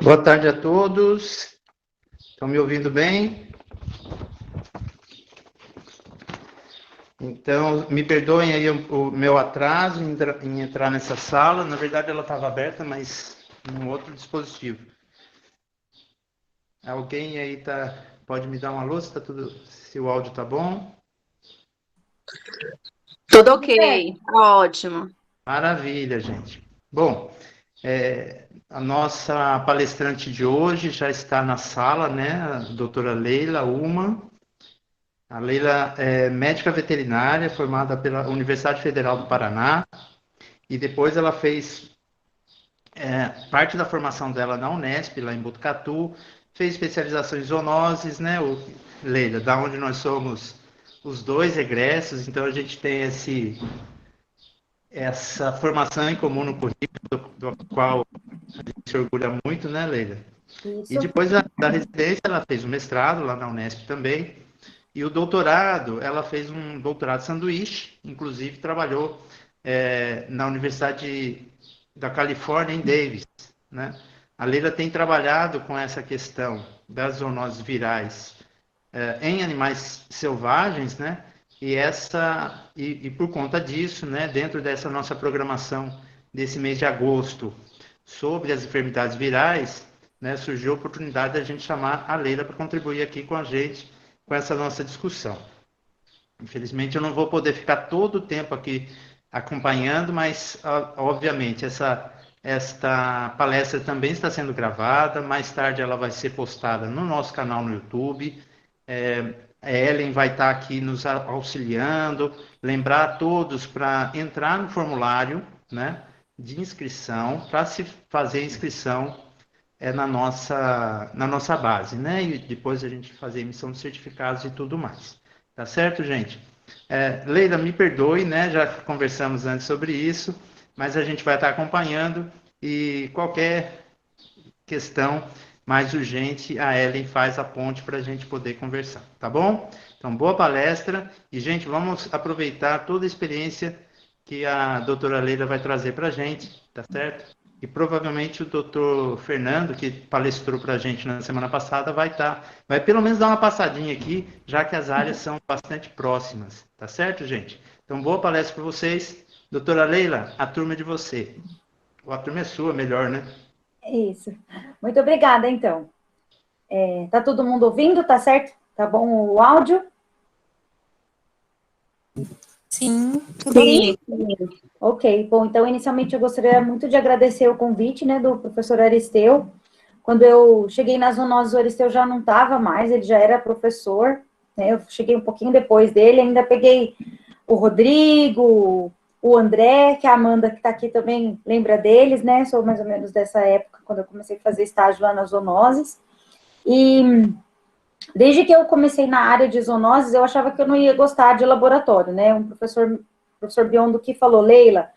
Boa tarde a todos. Estão me ouvindo bem? Então, me perdoem aí o meu atraso em entrar nessa sala. Na verdade, ela estava aberta, mas num outro dispositivo. Alguém aí pode me dar uma luz? Se o áudio está bom? Tudo ok, ótimo. Maravilha, gente. Bom, a nossa palestrante de hoje já está na sala, né? A doutora Leila Uma. A Leila é médica veterinária, formada pela Universidade Federal do Paraná, e depois ela fez parte da formação dela na Unesp, lá em Botucatu, fez especialização em zoonoses, né, Leila, da onde nós somos os dois egressos, então a gente tem essa formação em comum no currículo, do qual a gente se orgulha muito, né, Leila? E Isso. depois da residência, ela fez um mestrado lá na Unesp também, e o doutorado, ela fez um doutorado sanduíche, inclusive trabalhou na Universidade da Califórnia, em Davis, né? A Leila tem trabalhado com essa questão das zoonoses virais em animais selvagens, né? E por conta disso, né, dentro dessa nossa programação desse mês de agosto sobre as enfermidades virais, né, surgiu a oportunidade da gente chamar a Leila para contribuir aqui com a gente com essa nossa discussão. Infelizmente, eu não vou poder ficar todo o tempo aqui acompanhando, mas, obviamente, esta palestra também está sendo gravada. Mais tarde, ela vai ser postada no nosso canal no YouTube. A Ellen vai estar aqui nos auxiliando. Lembrar a todos para entrar no formulário, né, de inscrição, para se fazer inscrição na nossa base, né? E depois a gente fazer emissão de certificados e tudo mais. Tá certo, gente? Leila, me perdoe, né? Já conversamos antes sobre isso, mas a gente vai estar acompanhando e qualquer questão mais urgente, a Ellen faz a ponte para a gente poder conversar, tá bom? Então, boa palestra e, gente, vamos aproveitar toda a experiência que a doutora Leila vai trazer para a gente, tá certo? E provavelmente o doutor Fernando, que palestrou para a gente na semana passada, vai pelo menos dar uma passadinha aqui, já que as áreas são bastante próximas, tá certo, gente? Então, boa palestra para vocês. Doutora Leila, a turma é de você. Ou a turma é sua, melhor, né? Isso. Muito obrigada, então. Tá todo mundo ouvindo? Tá certo? Tá bom o áudio? Sim, tudo Sim? bem. Ok. Bom, então, inicialmente, eu gostaria muito de agradecer o convite, né, do professor Aristeu. Quando eu cheguei nas zoonoses, o Aristeu já não estava mais, ele já era professor, né, eu cheguei um pouquinho depois dele, ainda peguei o Rodrigo, o André, que a Amanda, que está aqui também, lembra deles, né, sou mais ou menos dessa época, quando eu comecei a fazer estágio lá nas zoonoses. E desde que eu comecei na área de zoonoses, eu achava que eu não ia gostar de laboratório, né? Um professor Biondo, que falou, Leila,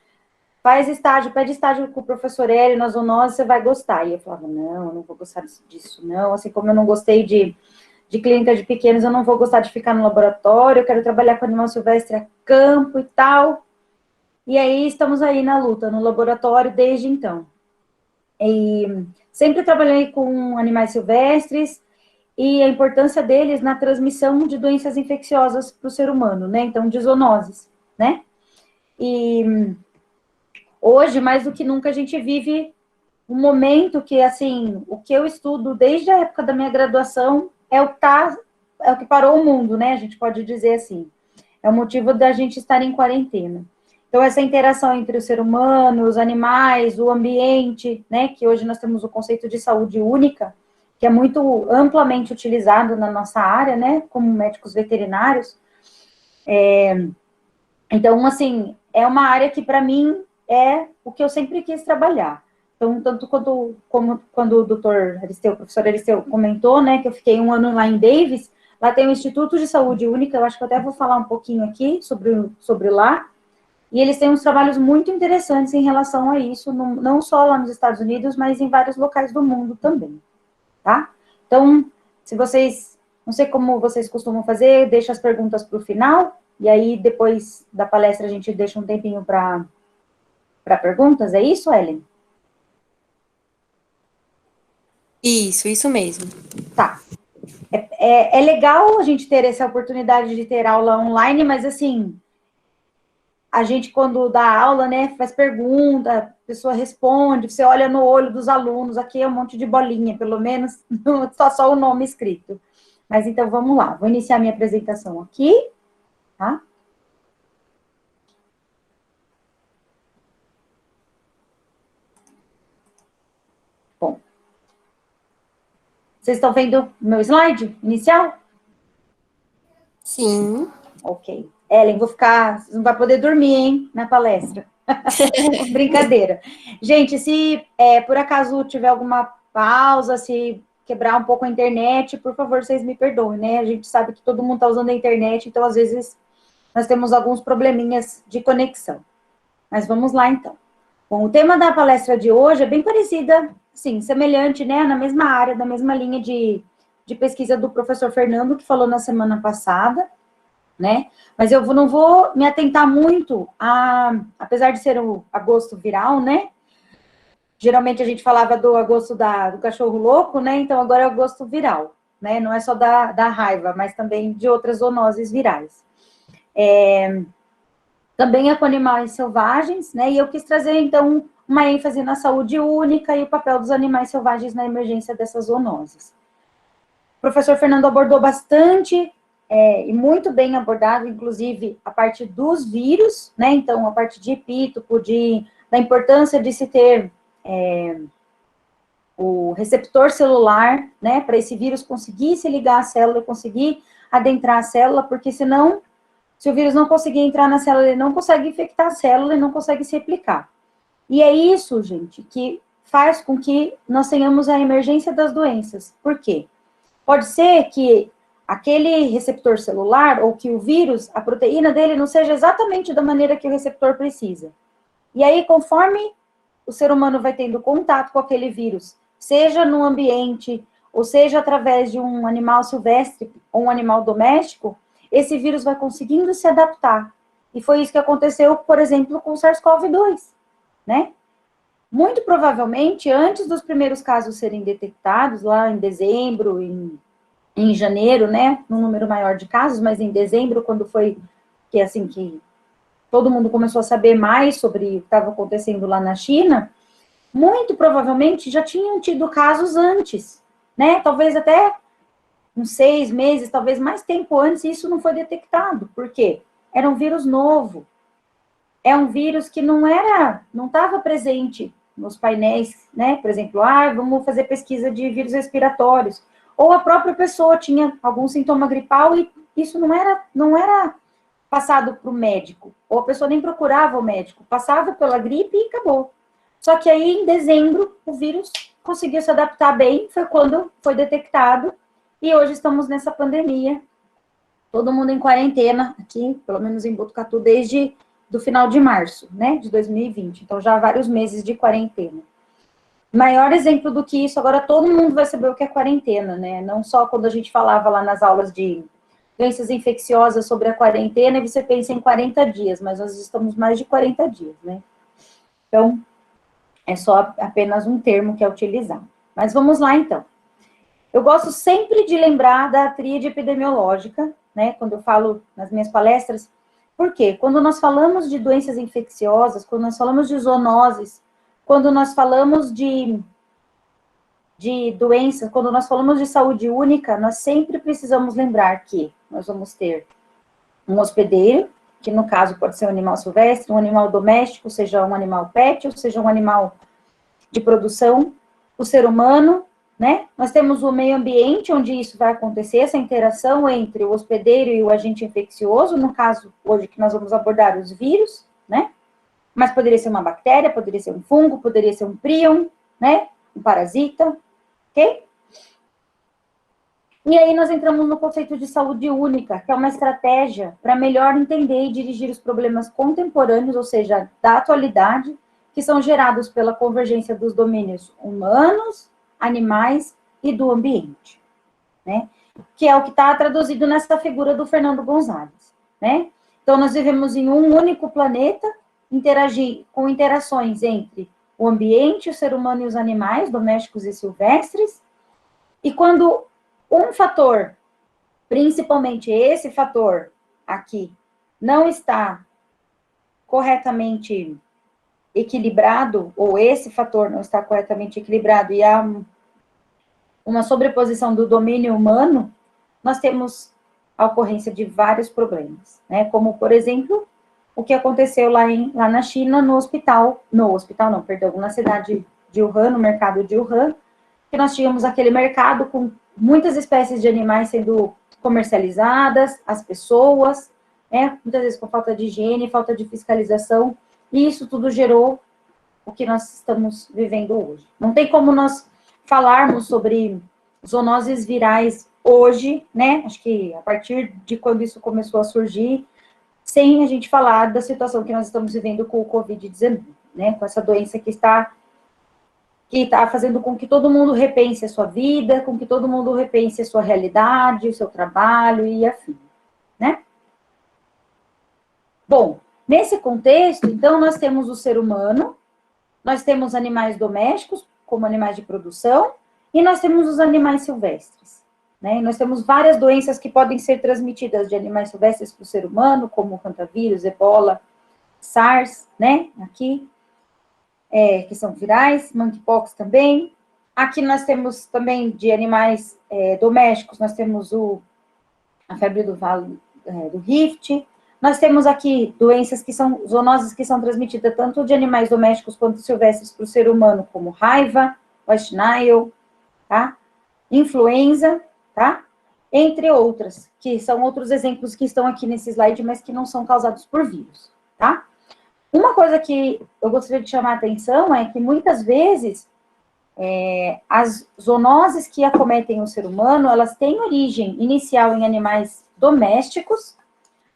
faz estágio, pede estágio com o professor Hélio na zoonose, você vai gostar. E eu falava, não, eu não vou gostar disso, não. Assim como eu não gostei de clínica de pequenos, eu não vou gostar de ficar no laboratório, eu quero trabalhar com animal silvestre a campo e tal. E aí estamos aí na luta, no laboratório desde então. E sempre trabalhei com animais silvestres, e a importância deles na transmissão de doenças infecciosas para o ser humano, né? Então, de zoonoses, né? E hoje, mais do que nunca, a gente vive um momento que, assim, o que eu estudo desde a época da minha graduação é o que parou o mundo, né? A gente pode dizer assim. É o motivo da gente estar em quarentena. Então, essa interação entre o ser humano, os animais, o ambiente, né? Que hoje nós temos o conceito de saúde única, que é muito amplamente utilizado na nossa área, né, como médicos veterinários. Então, assim, é uma área que, para mim, é o que eu sempre quis trabalhar. Então, tanto quando o doutor Aristeu, o professor Aristeu comentou, né, que eu fiquei um ano lá em Davis, lá tem o Instituto de Saúde Única, eu acho que eu até vou falar um pouquinho aqui sobre lá, e eles têm uns trabalhos muito interessantes em relação a isso, não só lá nos Estados Unidos, mas em vários locais do mundo também. Tá? Então, se vocês, não sei como vocês costumam fazer, deixa as perguntas para o final, e aí depois da palestra a gente deixa um tempinho para perguntas, é isso, Ellen? Isso mesmo. Tá. É legal a gente ter essa oportunidade de ter aula online, mas assim, a gente quando dá aula, né, faz pergunta, a pessoa responde, você olha no olho dos alunos, aqui é um monte de bolinha, pelo menos, não só o nome escrito. Mas então vamos lá, vou iniciar minha apresentação aqui, tá? Bom. Vocês estão vendo meu slide inicial? Sim. Ok. Ellen, você não vai poder dormir, hein, na palestra. Brincadeira. Gente, se por acaso tiver alguma pausa, se quebrar um pouco a internet, por favor, vocês me perdoem, né? A gente sabe que todo mundo está usando a internet, então, às vezes, nós temos alguns probleminhas de conexão. Mas vamos lá, então. Bom, o tema da palestra de hoje é bem parecida, sim, semelhante, né? Na mesma área, da mesma linha de pesquisa do professor Fernando, que falou na semana passada, né? Mas eu não vou me atentar muito apesar de ser o agosto viral, né? Geralmente a gente falava do agosto do cachorro louco, né? Então agora é o agosto viral, né? Não é só da raiva, mas também de outras zoonoses virais. Também é com animais selvagens, né? E eu quis trazer, então, uma ênfase na saúde única e o papel dos animais selvagens na emergência dessas zoonoses. O professor Fernando abordou bastante e muito bem abordado, inclusive, a parte dos vírus, né? Então, a parte de epítopo, da importância de se ter o receptor celular, né? Para esse vírus conseguir se ligar à célula, conseguir adentrar a célula, porque senão, se o vírus não conseguir entrar na célula, ele não consegue infectar a célula e não consegue se replicar. E é isso, gente, que faz com que nós tenhamos a emergência das doenças. Por quê? Pode ser que aquele receptor celular, ou que o vírus, a proteína dele não seja exatamente da maneira que o receptor precisa. E aí, conforme o ser humano vai tendo contato com aquele vírus, seja no ambiente, ou seja através de um animal silvestre ou um animal doméstico, esse vírus vai conseguindo se adaptar. E foi isso que aconteceu, por exemplo, com o SARS-CoV-2, né? Muito provavelmente, antes dos primeiros casos serem detectados, lá em dezembro, em janeiro, né, num número maior de casos, mas em dezembro, quando foi que todo mundo começou a saber mais sobre o que estava acontecendo lá na China, muito provavelmente já tinham tido casos antes, né, talvez até uns 6 meses, talvez mais tempo antes, e isso não foi detectado. Por quê? Era um vírus novo. É um vírus que não estava presente nos painéis, né? Por exemplo, vamos fazer pesquisa de vírus respiratórios. Ou a própria pessoa tinha algum sintoma gripal e isso não era passado para o médico. Ou a pessoa nem procurava o médico, passava pela gripe e acabou. Só que aí, em dezembro, o vírus conseguiu se adaptar bem, foi quando foi detectado, e hoje estamos nessa pandemia, todo mundo em quarentena, aqui, pelo menos em Botucatu, desde do final de março, né, de 2020. Então, já há vários meses de quarentena. Maior exemplo do que isso, agora todo mundo vai saber o que é quarentena, né? Não só quando a gente falava lá nas aulas de doenças infecciosas sobre a quarentena, e você pensa em 40 dias, mas nós estamos mais de 40 dias, né? Então, é só apenas um termo que é utilizado. Mas vamos lá, então. Eu gosto sempre de lembrar da tríade epidemiológica, né? Quando eu falo nas minhas palestras. Por quê? Quando nós falamos de doenças infecciosas, quando nós falamos de zoonoses, quando nós falamos de doenças, quando nós falamos de saúde única, nós sempre precisamos lembrar que nós vamos ter um hospedeiro, que no caso pode ser um animal silvestre, um animal doméstico, seja um animal pet, ou seja um animal de produção, o ser humano, né? Nós temos o meio ambiente, onde isso vai acontecer, essa interação entre o hospedeiro e o agente infeccioso, no caso, hoje que nós vamos abordar os vírus, né? Mas poderia ser uma bactéria, poderia ser um fungo, poderia ser um prion, né? Um parasita, ok? E aí nós entramos no conceito de saúde única, que é uma estratégia para melhor entender e dirigir os problemas contemporâneos, ou seja, da atualidade, que são gerados pela convergência dos domínios humanos, animais e do ambiente, né? Que é o que está traduzido nessa figura do Fernando Gonzalez, né? Então, nós vivemos em um único planeta, interações entre o ambiente, o ser humano e os animais, domésticos e silvestres, E quando um fator, principalmente esse fator aqui, não está corretamente equilibrado, ou esse fator não está corretamente equilibrado, e há uma sobreposição do domínio humano, nós temos a ocorrência de vários problemas, né? Como, por exemplo, o que aconteceu lá na China, na cidade de Wuhan, no mercado de Wuhan, que nós tínhamos aquele mercado com muitas espécies de animais sendo comercializadas, as pessoas, né? Muitas vezes com falta de higiene, falta de fiscalização, e isso tudo gerou o que nós estamos vivendo hoje. Não tem como nós falarmos sobre zoonoses virais hoje, né? Acho que a partir de quando isso começou a surgir, sem a gente falar da situação que nós estamos vivendo com o Covid-19, né? Com essa doença que está fazendo com que todo mundo repense a sua vida, com que todo mundo repense a sua realidade, o seu trabalho e afim, né? Bom, nesse contexto, então, nós temos o ser humano, nós temos animais domésticos, como animais de produção, e nós temos os animais silvestres, né? E nós temos várias doenças que podem ser transmitidas de animais silvestres para o ser humano, como o hantavírus, ebola, SARS, né? Aqui, que são virais, monkeypox também. Aqui nós temos também de animais domésticos, nós temos a febre do Vale do Rift. Nós temos aqui doenças que são zoonoses que são transmitidas tanto de animais domésticos quanto silvestres para o ser humano, como raiva, West Nile, tá? Influenza, tá? Entre outras, que são outros exemplos que estão aqui nesse slide, mas que não são causados por vírus, tá? Uma coisa que eu gostaria de chamar a atenção é que muitas vezes as zoonoses que acometem o ser humano, elas têm origem inicial em animais domésticos,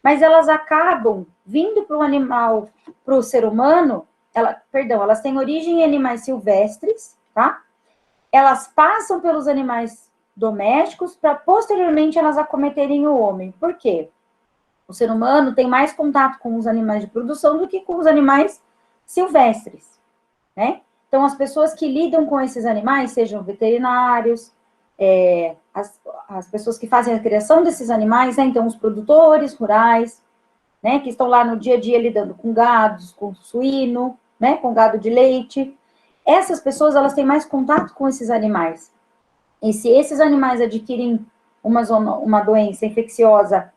mas elas acabam vindo para o animal, para o ser humano, elas têm origem em animais silvestres, tá? Elas passam pelos animais domésticos para, posteriormente, elas acometerem o homem. Por quê? O ser humano tem mais contato com os animais de produção do que com os animais silvestres, né? Então, as pessoas que lidam com esses animais, sejam veterinários, as pessoas que fazem a criação desses animais, né? Então, os produtores rurais, né? Que estão lá no dia a dia lidando com gados, com suíno, né? Com gado de leite. Essas pessoas, elas têm mais contato com esses animais. E se esses animais adquirem uma doença infecciosa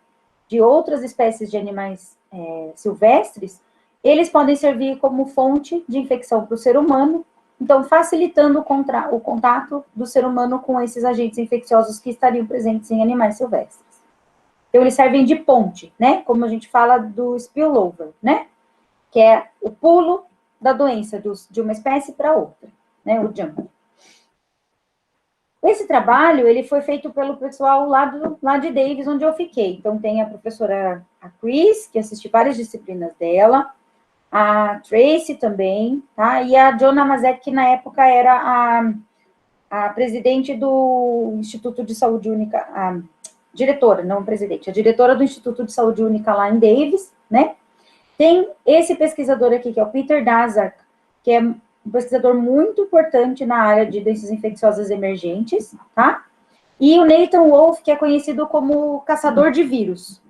de outras espécies de animais silvestres, eles podem servir como fonte de infecção para o ser humano, então facilitando o contato do ser humano com esses agentes infecciosos que estariam presentes em animais silvestres. Então, eles servem de ponte, né? Como a gente fala do spillover, né? Que é o pulo da doença de uma espécie para outra, né? O jump. Esse trabalho, ele foi feito pelo pessoal lá de Davis, onde eu fiquei. Então, tem a professora Chris, que assisti várias disciplinas dela, a Tracy também, tá? E a Joanna Mazek, que na época era a presidente do Instituto de Saúde Única, a diretora, não presidente, a diretora do Instituto de Saúde Única lá em Davis, né? Tem esse pesquisador aqui, que é o Peter Daszak, que é um pesquisador muito importante na área de doenças infecciosas emergentes, tá? E o Nathan Wolff, que é conhecido como caçador de vírus.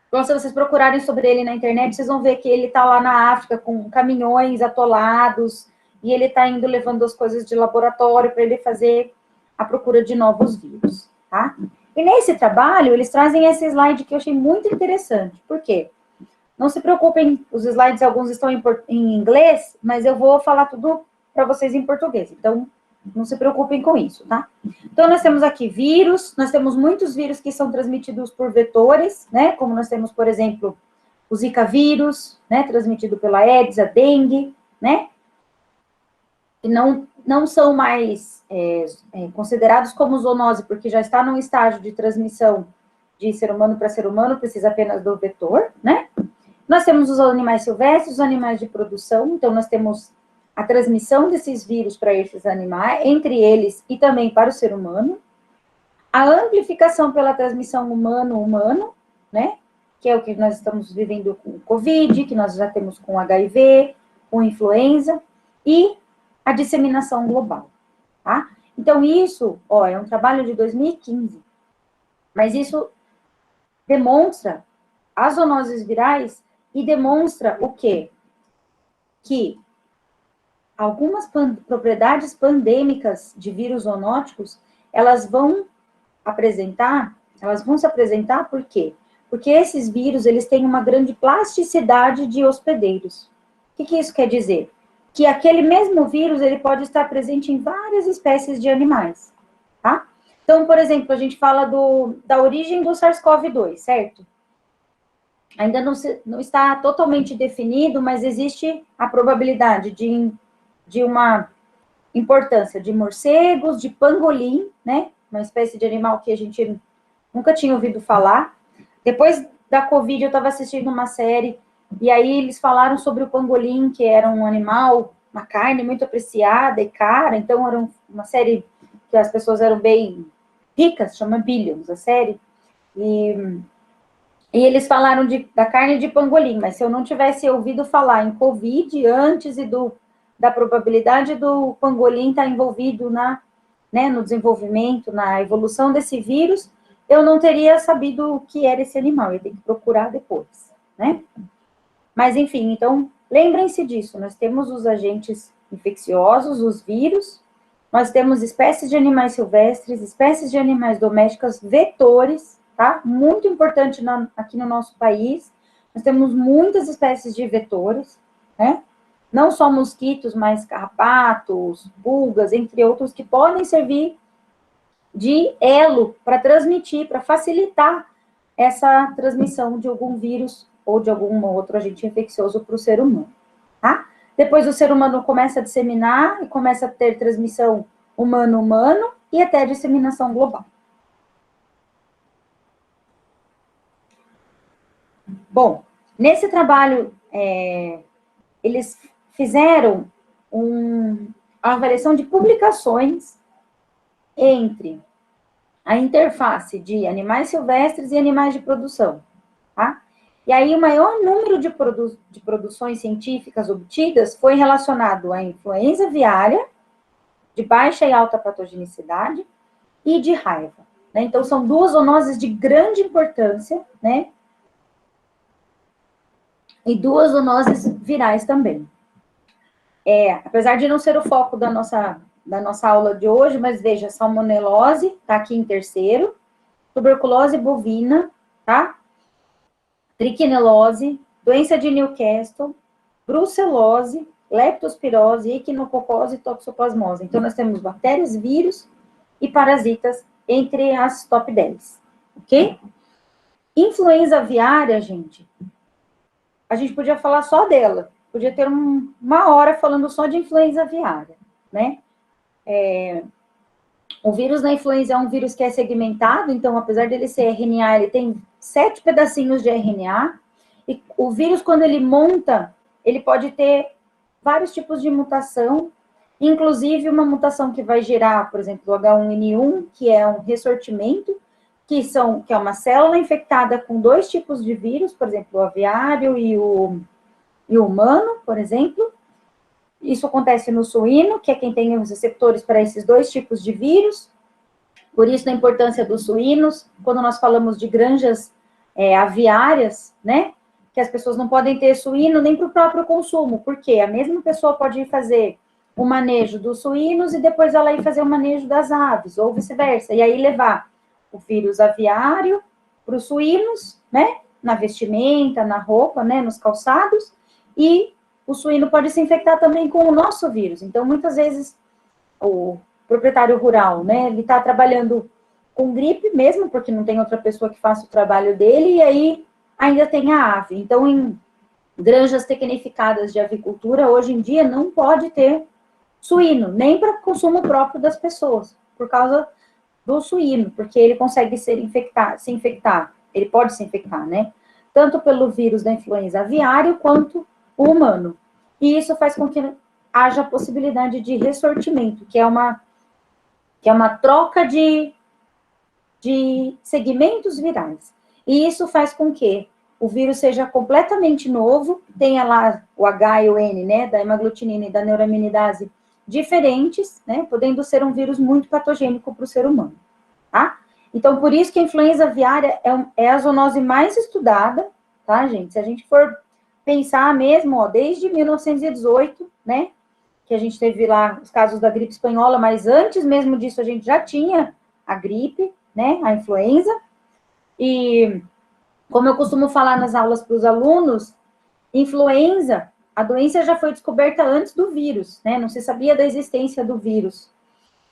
Então, se vocês procurarem sobre ele na internet, vocês vão ver que ele está lá na África com caminhões atolados, e ele está indo levando as coisas de laboratório para ele fazer a procura de novos vírus, tá? E nesse trabalho, eles trazem esse slide que eu achei muito interessante. Por quê? Não se preocupem, os slides, alguns estão em inglês, mas eu vou falar tudo para vocês em português. Então, não se preocupem com isso, tá? Então, nós temos aqui vírus, nós temos muitos vírus que são transmitidos por vetores, né? Como nós temos, por exemplo, o Zika vírus, né? Transmitido pela Aedes, a dengue, né? Que não são mais considerados como zoonose, porque já está num estágio de transmissão de ser humano para ser humano, precisa apenas do vetor, né? Nós temos os animais silvestres, os animais de produção, então nós temos a transmissão desses vírus para esses animais, entre eles e também para o ser humano. A amplificação pela transmissão humano-humano, né? Que é o que nós estamos vivendo com o Covid, que nós já temos com HIV, com influenza, e a disseminação global, tá? Então, isso, ó, é um trabalho de 2015, mas isso demonstra as zoonoses virais e demonstra o quê? Que algumas propriedades pandêmicas de vírus zoonóticos, elas vão se apresentar por quê? Porque esses vírus, eles têm uma grande plasticidade de hospedeiros. O que isso quer dizer? Que aquele mesmo vírus, ele pode estar presente em várias espécies de animais, tá? Então, por exemplo, a gente fala da origem do SARS-CoV-2, certo? Ainda não está totalmente definido, mas existe a probabilidade de uma importância de morcegos, de pangolim, né? Uma espécie de animal que a gente nunca tinha ouvido falar. Depois da Covid, eu estava assistindo uma série, e aí eles falaram sobre o pangolim, que era um animal, uma carne muito apreciada e cara, então era uma série que as pessoas eram bem ricas, chama Billions, a série, e eles falaram da carne de pangolim, mas se eu não tivesse ouvido falar em Covid antes e da probabilidade do pangolim estar envolvido no desenvolvimento, na evolução desse vírus, eu não teria sabido o que era esse animal, eu tenho que procurar depois, né? Mas, enfim, então, lembrem-se disso, nós temos os agentes infecciosos, os vírus, nós temos espécies de animais silvestres, espécies de animais domésticos, vetores, tá? Muito importante aqui no nosso país, nós temos muitas espécies de vetores, né? Não só mosquitos, mas carrapatos, pulgas, entre outros, que podem servir de elo para transmitir, para facilitar essa transmissão de algum vírus ou de algum outro agente infeccioso para o ser humano, tá? Depois o ser humano começa a disseminar e começa a ter transmissão humano-humano e até disseminação global. Bom, nesse trabalho, eles fizeram uma avaliação de publicações entre a interface de animais silvestres e animais de produção, tá? E aí o maior número de produções científicas obtidas foi relacionado à influenza aviária, de baixa e alta patogenicidade, e de raiva, né? Então, são duas zoonoses de grande importância, né? E duas zoonoses virais também. Apesar de não ser o foco da nossa aula de hoje, mas veja, salmonelose, tá aqui em terceiro, tuberculose bovina, tá? Trichinelose, doença de Newcastle, brucelose, leptospirose, equinococose e toxoplasmose. Então, nós temos bactérias, vírus e parasitas entre as top 10, ok? Influenza aviária, gente, a gente podia falar só dela, podia ter uma hora falando só de influenza aviária, né? O vírus da influenza é um vírus que é segmentado, então, apesar dele ser RNA, ele tem 7 pedacinhos de RNA, e o vírus, quando ele monta, ele pode ter vários tipos de mutação, inclusive uma mutação que vai gerar, por exemplo, o H1N1, que é um ressortimento, que é uma célula infectada com 2 tipos de vírus, por exemplo, o aviário e o humano, por exemplo. Isso acontece no suíno, que é quem tem os receptores para esses 2 tipos de vírus. Por isso, a importância dos suínos, quando nós falamos de granjas aviárias, né? Que as pessoas não podem ter suíno nem para o próprio consumo, porque a mesma pessoa pode ir fazer o manejo dos suínos e depois ela ir fazer o manejo das aves, ou vice-versa. E aí levar o vírus aviário para os suínos, né? Na vestimenta, na roupa, né? Nos calçados, e o suíno pode se infectar também com o nosso vírus. Então, muitas vezes, o proprietário rural, né, ele está trabalhando com gripe mesmo, porque não tem outra pessoa que faça o trabalho dele, e aí ainda tem a ave. Então, em granjas tecnificadas de avicultura, hoje em dia, não pode ter suíno, nem para consumo próprio das pessoas, por causa do suíno, porque ele consegue se infectar, ele pode se infectar, né, tanto pelo vírus da influenza aviária, quanto o humano. E isso faz com que haja a possibilidade de ressortimento, que é uma troca de segmentos virais. E isso faz com que o vírus seja completamente novo, tenha lá o H e o N, né, da hemaglutinina e da neuraminidase diferentes, né, podendo ser um vírus muito patogênico para o ser humano, tá? Então, por isso que a influenza aviária é a zoonose mais estudada, tá, gente? Se a gente for pensar mesmo, ó, desde 1918, né, que a gente teve lá os casos da gripe espanhola, mas antes mesmo disso a gente já tinha a gripe, né, a influenza, e como eu costumo falar nas aulas para os alunos, influenza, a doença já foi descoberta antes do vírus, né, não se sabia da existência do vírus.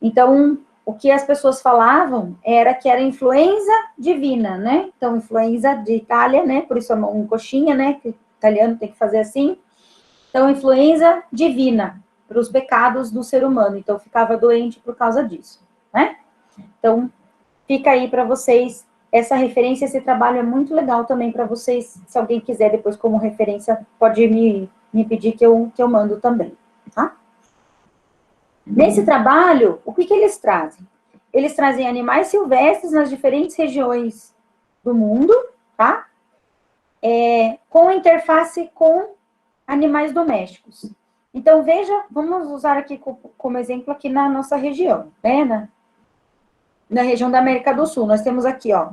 Então, o que as pessoas falavam era que era influenza divina, né, então influenza de Itália, né, por isso é um coxinha, né, que o italiano tem que fazer assim, então influenza divina, para os pecados do ser humano, então ficava doente por causa disso, né? Então, fica aí para vocês essa referência, esse trabalho é muito legal também para vocês, se alguém quiser depois como referência, pode me pedir que eu mando também, tá? Nesse trabalho, o que eles trazem? Eles trazem animais silvestres nas diferentes regiões do mundo, tá? Com interface com animais domésticos. Então, veja, vamos usar aqui como exemplo aqui na nossa região, né? Na região da América do Sul, nós temos aqui, ó,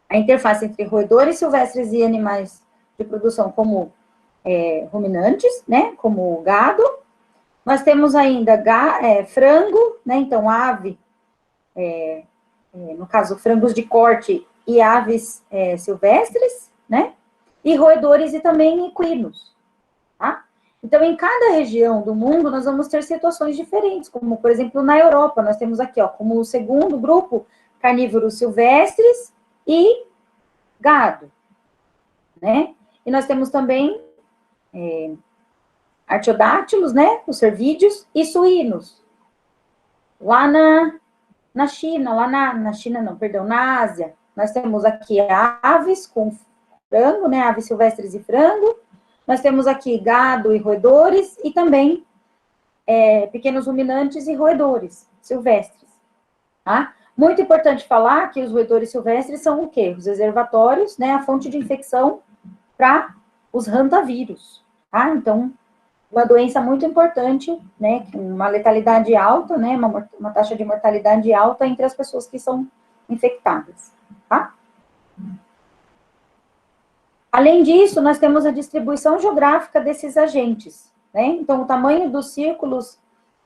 a interface entre roedores silvestres e animais de produção como ruminantes, né? Como gado. Nós temos ainda frango, né? Então, ave, no caso, frangos de corte e aves silvestres, né? E roedores e também equinos, tá? Então, em cada região do mundo, nós vamos ter situações diferentes, como, por exemplo, na Europa, nós temos aqui, ó, como o segundo grupo, carnívoros silvestres e gado, né? E nós temos também artiodátilos, né, os cervídeos, e suínos. Lá na China, na China não, perdão, na Ásia, nós temos aqui aves com frango, né, aves silvestres e frango. Nós temos aqui gado e roedores e também pequenos ruminantes e roedores silvestres, tá? Muito importante falar que os roedores silvestres são o quê? Os reservatórios, né, a fonte de infecção para os hantavírus, tá? Então, uma doença muito importante, né, com uma letalidade alta, né, uma taxa de mortalidade alta entre as pessoas que são infectadas, tá? Além disso, nós temos a distribuição geográfica desses agentes, né? Então, o tamanho dos círculos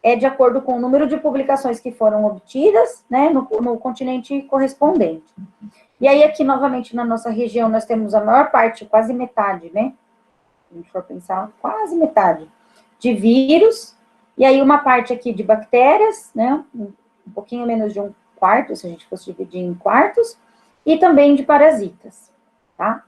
é de acordo com o número de publicações que foram obtidas, né, no continente correspondente. E aí, aqui, novamente, na nossa região, nós temos a maior parte, quase metade, né? Se a gente for pensar, quase metade, de vírus, e aí uma parte aqui de bactérias, né? Um pouquinho menos de um quarto, se a gente fosse dividir em quartos, e também de parasitas, tá?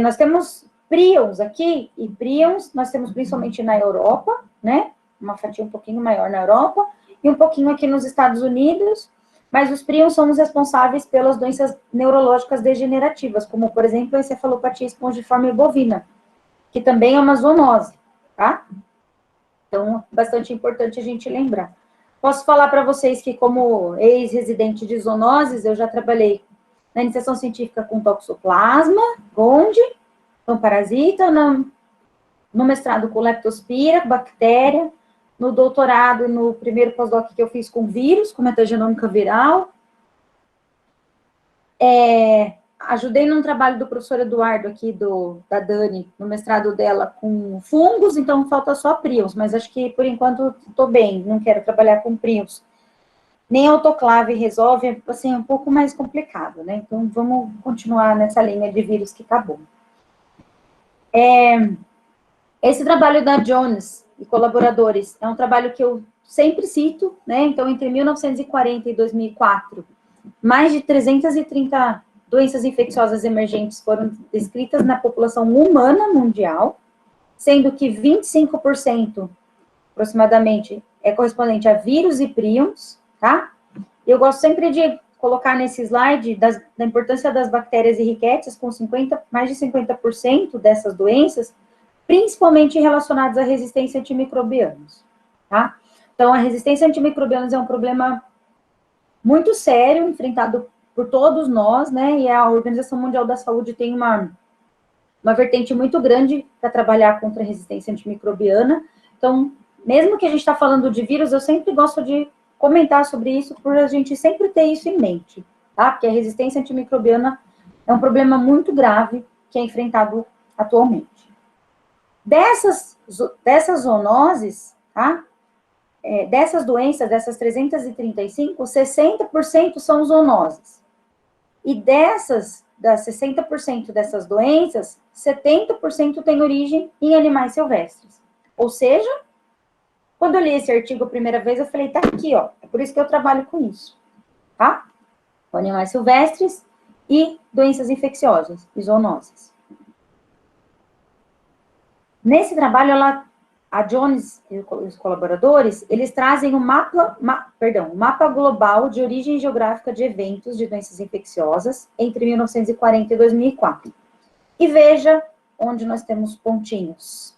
Nós temos prions aqui, e prions nós temos principalmente na Europa, né? Uma fatia um pouquinho maior na Europa, e um pouquinho aqui nos Estados Unidos, mas os prions são os responsáveis pelas doenças neurológicas degenerativas, como, por exemplo, a encefalopatia espongiforme bovina, que também é uma zoonose, tá? Então, bastante importante a gente lembrar. Posso falar para vocês que, como ex-residente de zoonoses, eu já trabalhei na iniciação científica com toxoplasma, GOND, então parasita, no mestrado com leptospira, bactéria, no doutorado, no primeiro pós-doc que eu fiz com vírus, com metagenômica viral. Ajudei num trabalho do professor Eduardo aqui, da Dani, no mestrado dela com fungos, então falta só prions, mas acho que por enquanto estou bem, não quero trabalhar com prions. Nem autoclave resolve, assim, é um pouco mais complicado, né? Então, vamos continuar nessa linha de vírus que tá bom. Esse trabalho da Jones e colaboradores é um trabalho que eu sempre cito, né? Então, entre 1940 e 2004, mais de 330 doenças infecciosas emergentes foram descritas na população humana mundial, sendo que 25%, aproximadamente, é correspondente a vírus e prions, tá? Eu gosto sempre de colocar nesse slide da importância das bactérias e riquétias, com mais de 50% dessas doenças, principalmente relacionadas à resistência a antimicrobianos, tá? Então, a resistência a antimicrobianos é um problema muito sério, enfrentado por todos nós, né? E a Organização Mundial da Saúde tem uma vertente muito grande para trabalhar contra a resistência antimicrobiana. Então, mesmo que a gente está falando de vírus, eu sempre gosto de comentar sobre isso, por a gente sempre ter isso em mente, tá? Porque a resistência antimicrobiana é um problema muito grave que é enfrentado atualmente. Dessas zoonoses, tá? Dessas doenças, dessas 335, 60% são zoonoses. E das 60% dessas doenças, 70% têm origem em animais silvestres. Ou seja, quando eu li esse artigo a primeira vez, eu falei, tá aqui, ó. É por isso que eu trabalho com isso, tá? Com animais silvestres e doenças infecciosas, e zoonoses. Nesse trabalho, a Jones e os colaboradores, eles trazem o mapa global de origem geográfica de eventos de doenças infecciosas entre 1940 e 2004. E veja onde nós temos pontinhos.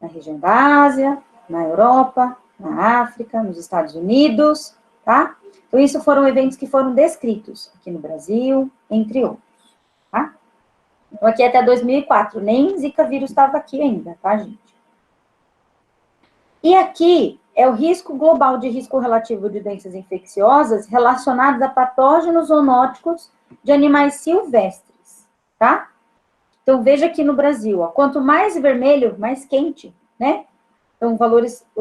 Na região da Ásia, na Europa, na África, nos Estados Unidos, tá? Então, isso foram eventos que foram descritos aqui no Brasil, entre outros, tá? Então, aqui até 2004, nem Zika vírus estava aqui ainda, tá, gente? E aqui é o risco global de risco relativo de doenças infecciosas relacionadas a patógenos zoonóticos de animais silvestres, tá? Então, veja aqui no Brasil, ó, quanto mais vermelho, mais quente, né? Então,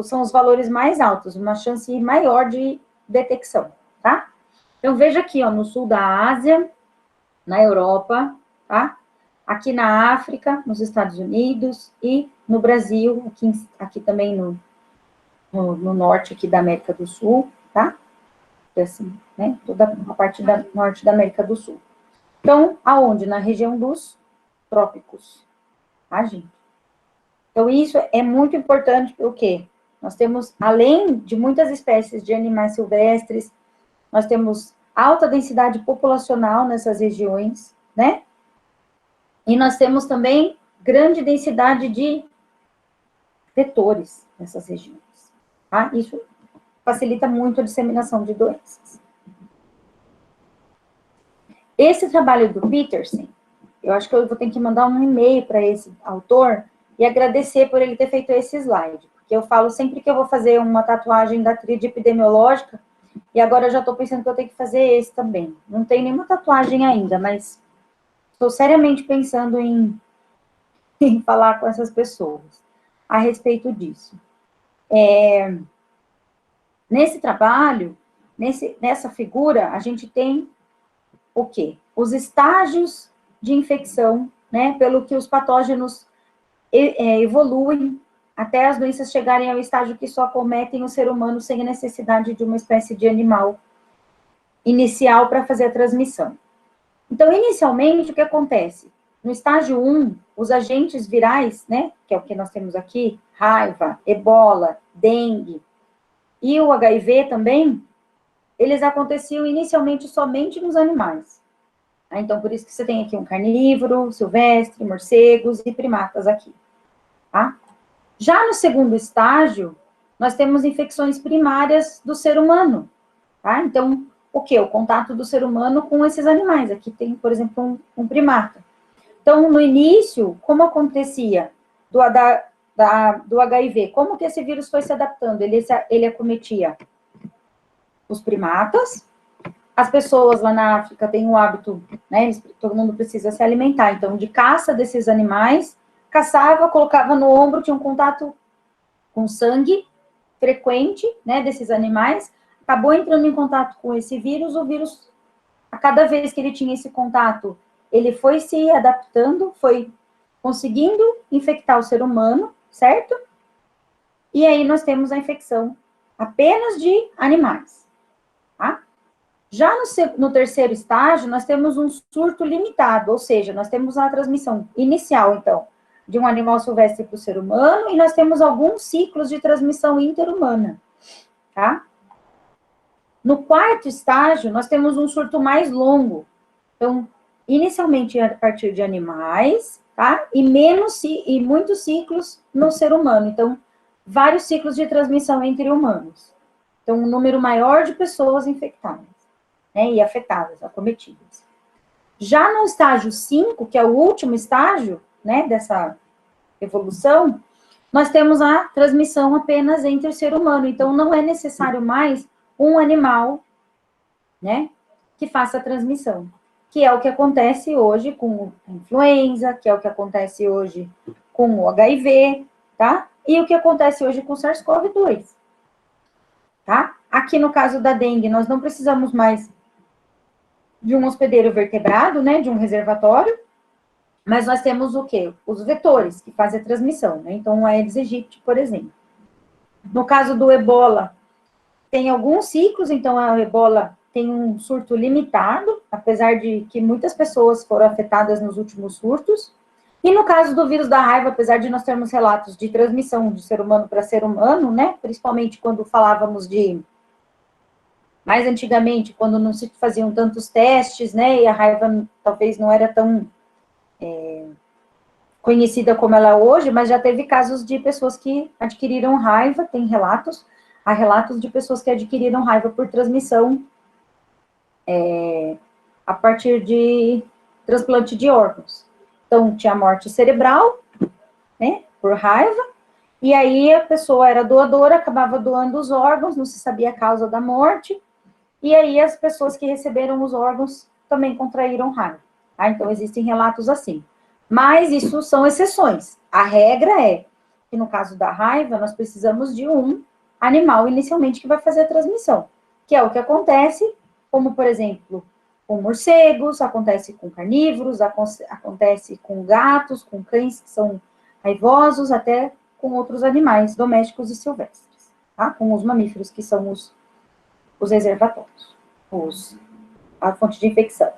são os valores mais altos, uma chance maior de detecção, tá? Então, veja aqui, ó, no sul da Ásia, na Europa, tá? Aqui na África, nos Estados Unidos e no Brasil, aqui também no norte aqui da América do Sul, tá? Assim, né? Toda a parte da norte da América do Sul. Então, aonde? Na região dos trópicos, tá, gente? Então, isso é muito importante, porque nós temos, além de muitas espécies de animais silvestres, nós temos alta densidade populacional nessas regiões, né? E nós temos também grande densidade de vetores nessas regiões, tá? Isso facilita muito a disseminação de doenças. Esse trabalho do Peterson, eu acho que eu vou ter que mandar um e-mail para esse autor e agradecer por ele ter feito esse slide, porque eu falo sempre que eu vou fazer uma tatuagem da tríade epidemiológica, e agora eu já estou pensando que eu tenho que fazer esse também. Não tem nenhuma tatuagem ainda, mas estou seriamente pensando em falar com essas pessoas a respeito disso. Nesse trabalho, nessa figura, a gente tem o quê? Os estágios de infecção, né, pelo que os patógenos evoluem até as doenças chegarem ao estágio que só acometem o ser humano sem a necessidade de uma espécie de animal inicial para fazer a transmissão. Então, inicialmente, o que acontece? No estágio 1, os agentes virais, né, que é o que nós temos aqui, raiva, ebola, dengue, e o HIV também, eles aconteciam inicialmente somente nos animais. Então, por isso que você tem aqui um carnívoro, silvestre, morcegos e primatas aqui, tá? Já no segundo estágio, nós temos infecções primárias do ser humano, tá? Então, o quê? O contato do ser humano com esses animais. Aqui tem, por exemplo, um primata. Então, no início, como acontecia do HIV? Como que esse vírus foi se adaptando? Ele acometia os primatas. As pessoas lá na África têm o hábito, né? Todo mundo precisa se alimentar. Então, de caça desses animais, caçava, colocava no ombro, tinha um contato com sangue frequente, né, desses animais, acabou entrando em contato com esse vírus, o vírus, a cada vez que ele tinha esse contato, ele foi se adaptando, foi conseguindo infectar o ser humano, certo? E aí nós temos a infecção apenas de animais, tá? Já no terceiro estágio, nós temos um surto limitado, ou seja, nós temos a transmissão inicial, então, de um animal silvestre para o ser humano, e nós temos alguns ciclos de transmissão interhumana, tá? No quarto estágio, nós temos um surto mais longo. Então, inicialmente a partir de animais, tá? E muitos ciclos no ser humano. Então, vários ciclos de transmissão entre humanos. Então, um número maior de pessoas infectadas, né? E afetadas, acometidas. Já no estágio 5, que é o último estágio, né, dessa evolução, nós temos a transmissão apenas entre o ser humano. Então, não é necessário mais um animal, né, que faça a transmissão. Que é o que acontece hoje com a influenza, que é o que acontece hoje com o HIV, tá? E o que acontece hoje com o SARS-CoV-2, tá? Aqui no caso da dengue, nós não precisamos mais de um hospedeiro vertebrado, né, de um reservatório, mas nós temos o quê? Os vetores, que fazem a transmissão, né? Então, o Aedes aegypti, por exemplo. No caso do ebola, tem alguns ciclos, então a ebola tem um surto limitado, apesar de que muitas pessoas foram afetadas nos últimos surtos. E no caso do vírus da raiva, apesar de nós termos relatos de transmissão de ser humano para ser humano, né? Principalmente quando falávamos de mais antigamente, quando não se faziam tantos testes, né? E a raiva talvez não era tão conhecida como ela é hoje, mas já teve casos de pessoas que adquiriram raiva, tem relatos, há relatos de pessoas que adquiriram raiva por transmissão a partir de transplante de órgãos. Então, tinha morte cerebral, né, por raiva, e aí a pessoa era doadora, acabava doando os órgãos, não se sabia a causa da morte, e aí as pessoas que receberam os órgãos também contraíram raiva. Tá? Então, existem relatos assim. Mas isso são exceções. A regra é que, no caso da raiva, nós precisamos de um animal, inicialmente, que vai fazer a transmissão, que é o que acontece, como, por exemplo, com morcegos, acontece com carnívoros, acontece com gatos, com cães que são raivosos, até com outros animais domésticos e silvestres, tá? Com os mamíferos, que são os reservatórios, a fonte de infecção.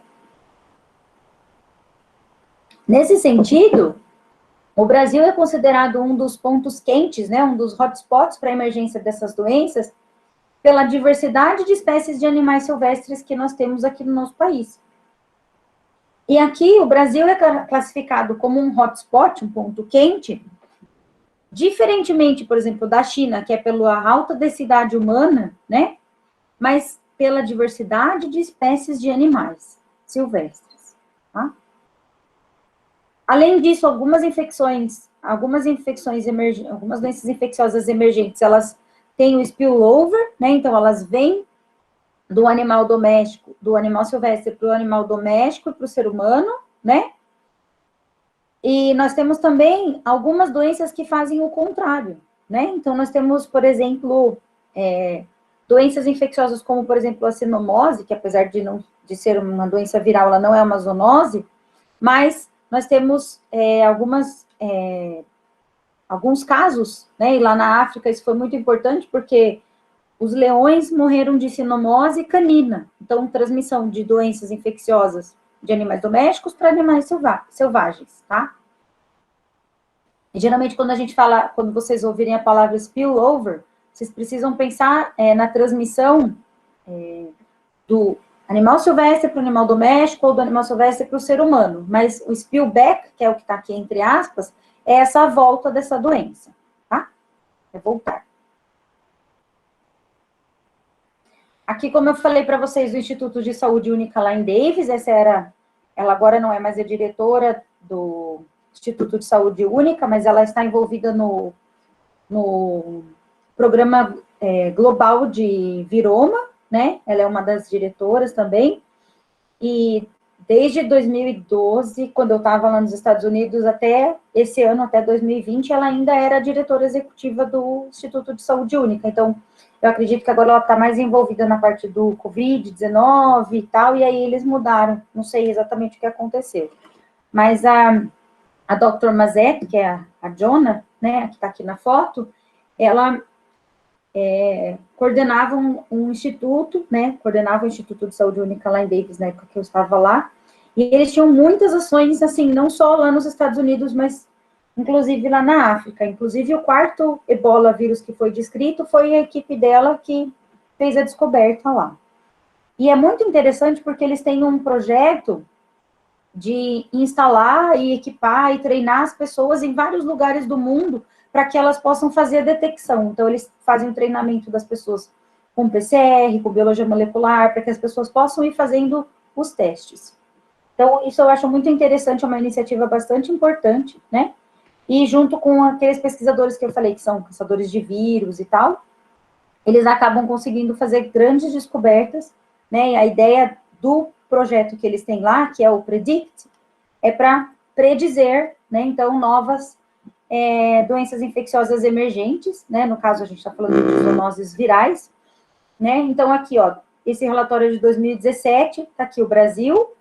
Nesse sentido, o Brasil é considerado um dos pontos quentes, né, um dos hotspots para a emergência dessas doenças, pela diversidade de espécies de animais silvestres que nós temos aqui no nosso país. E aqui o Brasil é classificado como um hotspot, um ponto quente, diferentemente, por exemplo, da China, que é pela alta densidade humana, né, mas pela diversidade de espécies de animais silvestres, tá? Além disso, algumas doenças infecciosas emergentes, elas têm o spillover, né? Então, elas vêm do animal doméstico, do animal silvestre para o animal doméstico e para o ser humano, né? E nós temos também algumas doenças que fazem o contrário, né? Então, nós temos, por exemplo, doenças infecciosas como, por exemplo, a cinomose, que apesar de ser uma doença viral, ela não é uma zoonose, mas nós temos alguns casos, né, e lá na África isso foi muito importante, porque os leões morreram de cinomose canina, então transmissão de doenças infecciosas de animais domésticos para animais selvagens, tá? E geralmente quando vocês ouvirem a palavra spillover, vocês precisam pensar na transmissão do animal silvestre para o animal doméstico ou do animal silvestre para o ser humano. Mas o spillback, que é o que está aqui entre aspas, é essa volta dessa doença, tá? É voltar. Aqui, como eu falei para vocês, o Instituto de Saúde Única lá em Davis, ela agora não é mais a diretora do Instituto de Saúde Única, mas ela está envolvida no programa global de viroma, né? Ela é uma das diretoras também. E desde 2012, quando eu estava lá nos Estados Unidos, até esse ano, até 2020, ela ainda era diretora executiva do Instituto de Saúde Única. Então, eu acredito que agora ela está mais envolvida na parte do Covid-19 e tal, e aí eles mudaram. Não sei exatamente o que aconteceu. Mas a Dr. Mazet, que é a Jonah, né, que está aqui na foto, ela coordenava um instituto, né, coordenava o Instituto de Saúde Única lá em Davis, na época que eu estava lá, e eles tinham muitas ações, assim, não só lá nos Estados Unidos, mas inclusive lá na África. Inclusive, o quarto ebola vírus que foi descrito foi a equipe dela que fez a descoberta lá. E é muito interessante porque eles têm um projeto de instalar e equipar e treinar as pessoas em vários lugares do mundo para que elas possam fazer a detecção. Então, eles fazem o treinamento das pessoas com PCR, com biologia molecular, para que as pessoas possam ir fazendo os testes. Então, isso eu acho muito interessante, é uma iniciativa bastante importante, né? e junto com aqueles pesquisadores que eu falei, que são caçadores de vírus e tal, eles acabam conseguindo fazer grandes descobertas, né? E a ideia do projeto que eles têm lá, que é o PREDICT, é para predizer, né? Então, novas doenças infecciosas emergentes, né? No caso, a gente está falando de zoonoses virais, né? Então, aqui, ó, esse relatório é de 2017, está aqui o Brasil,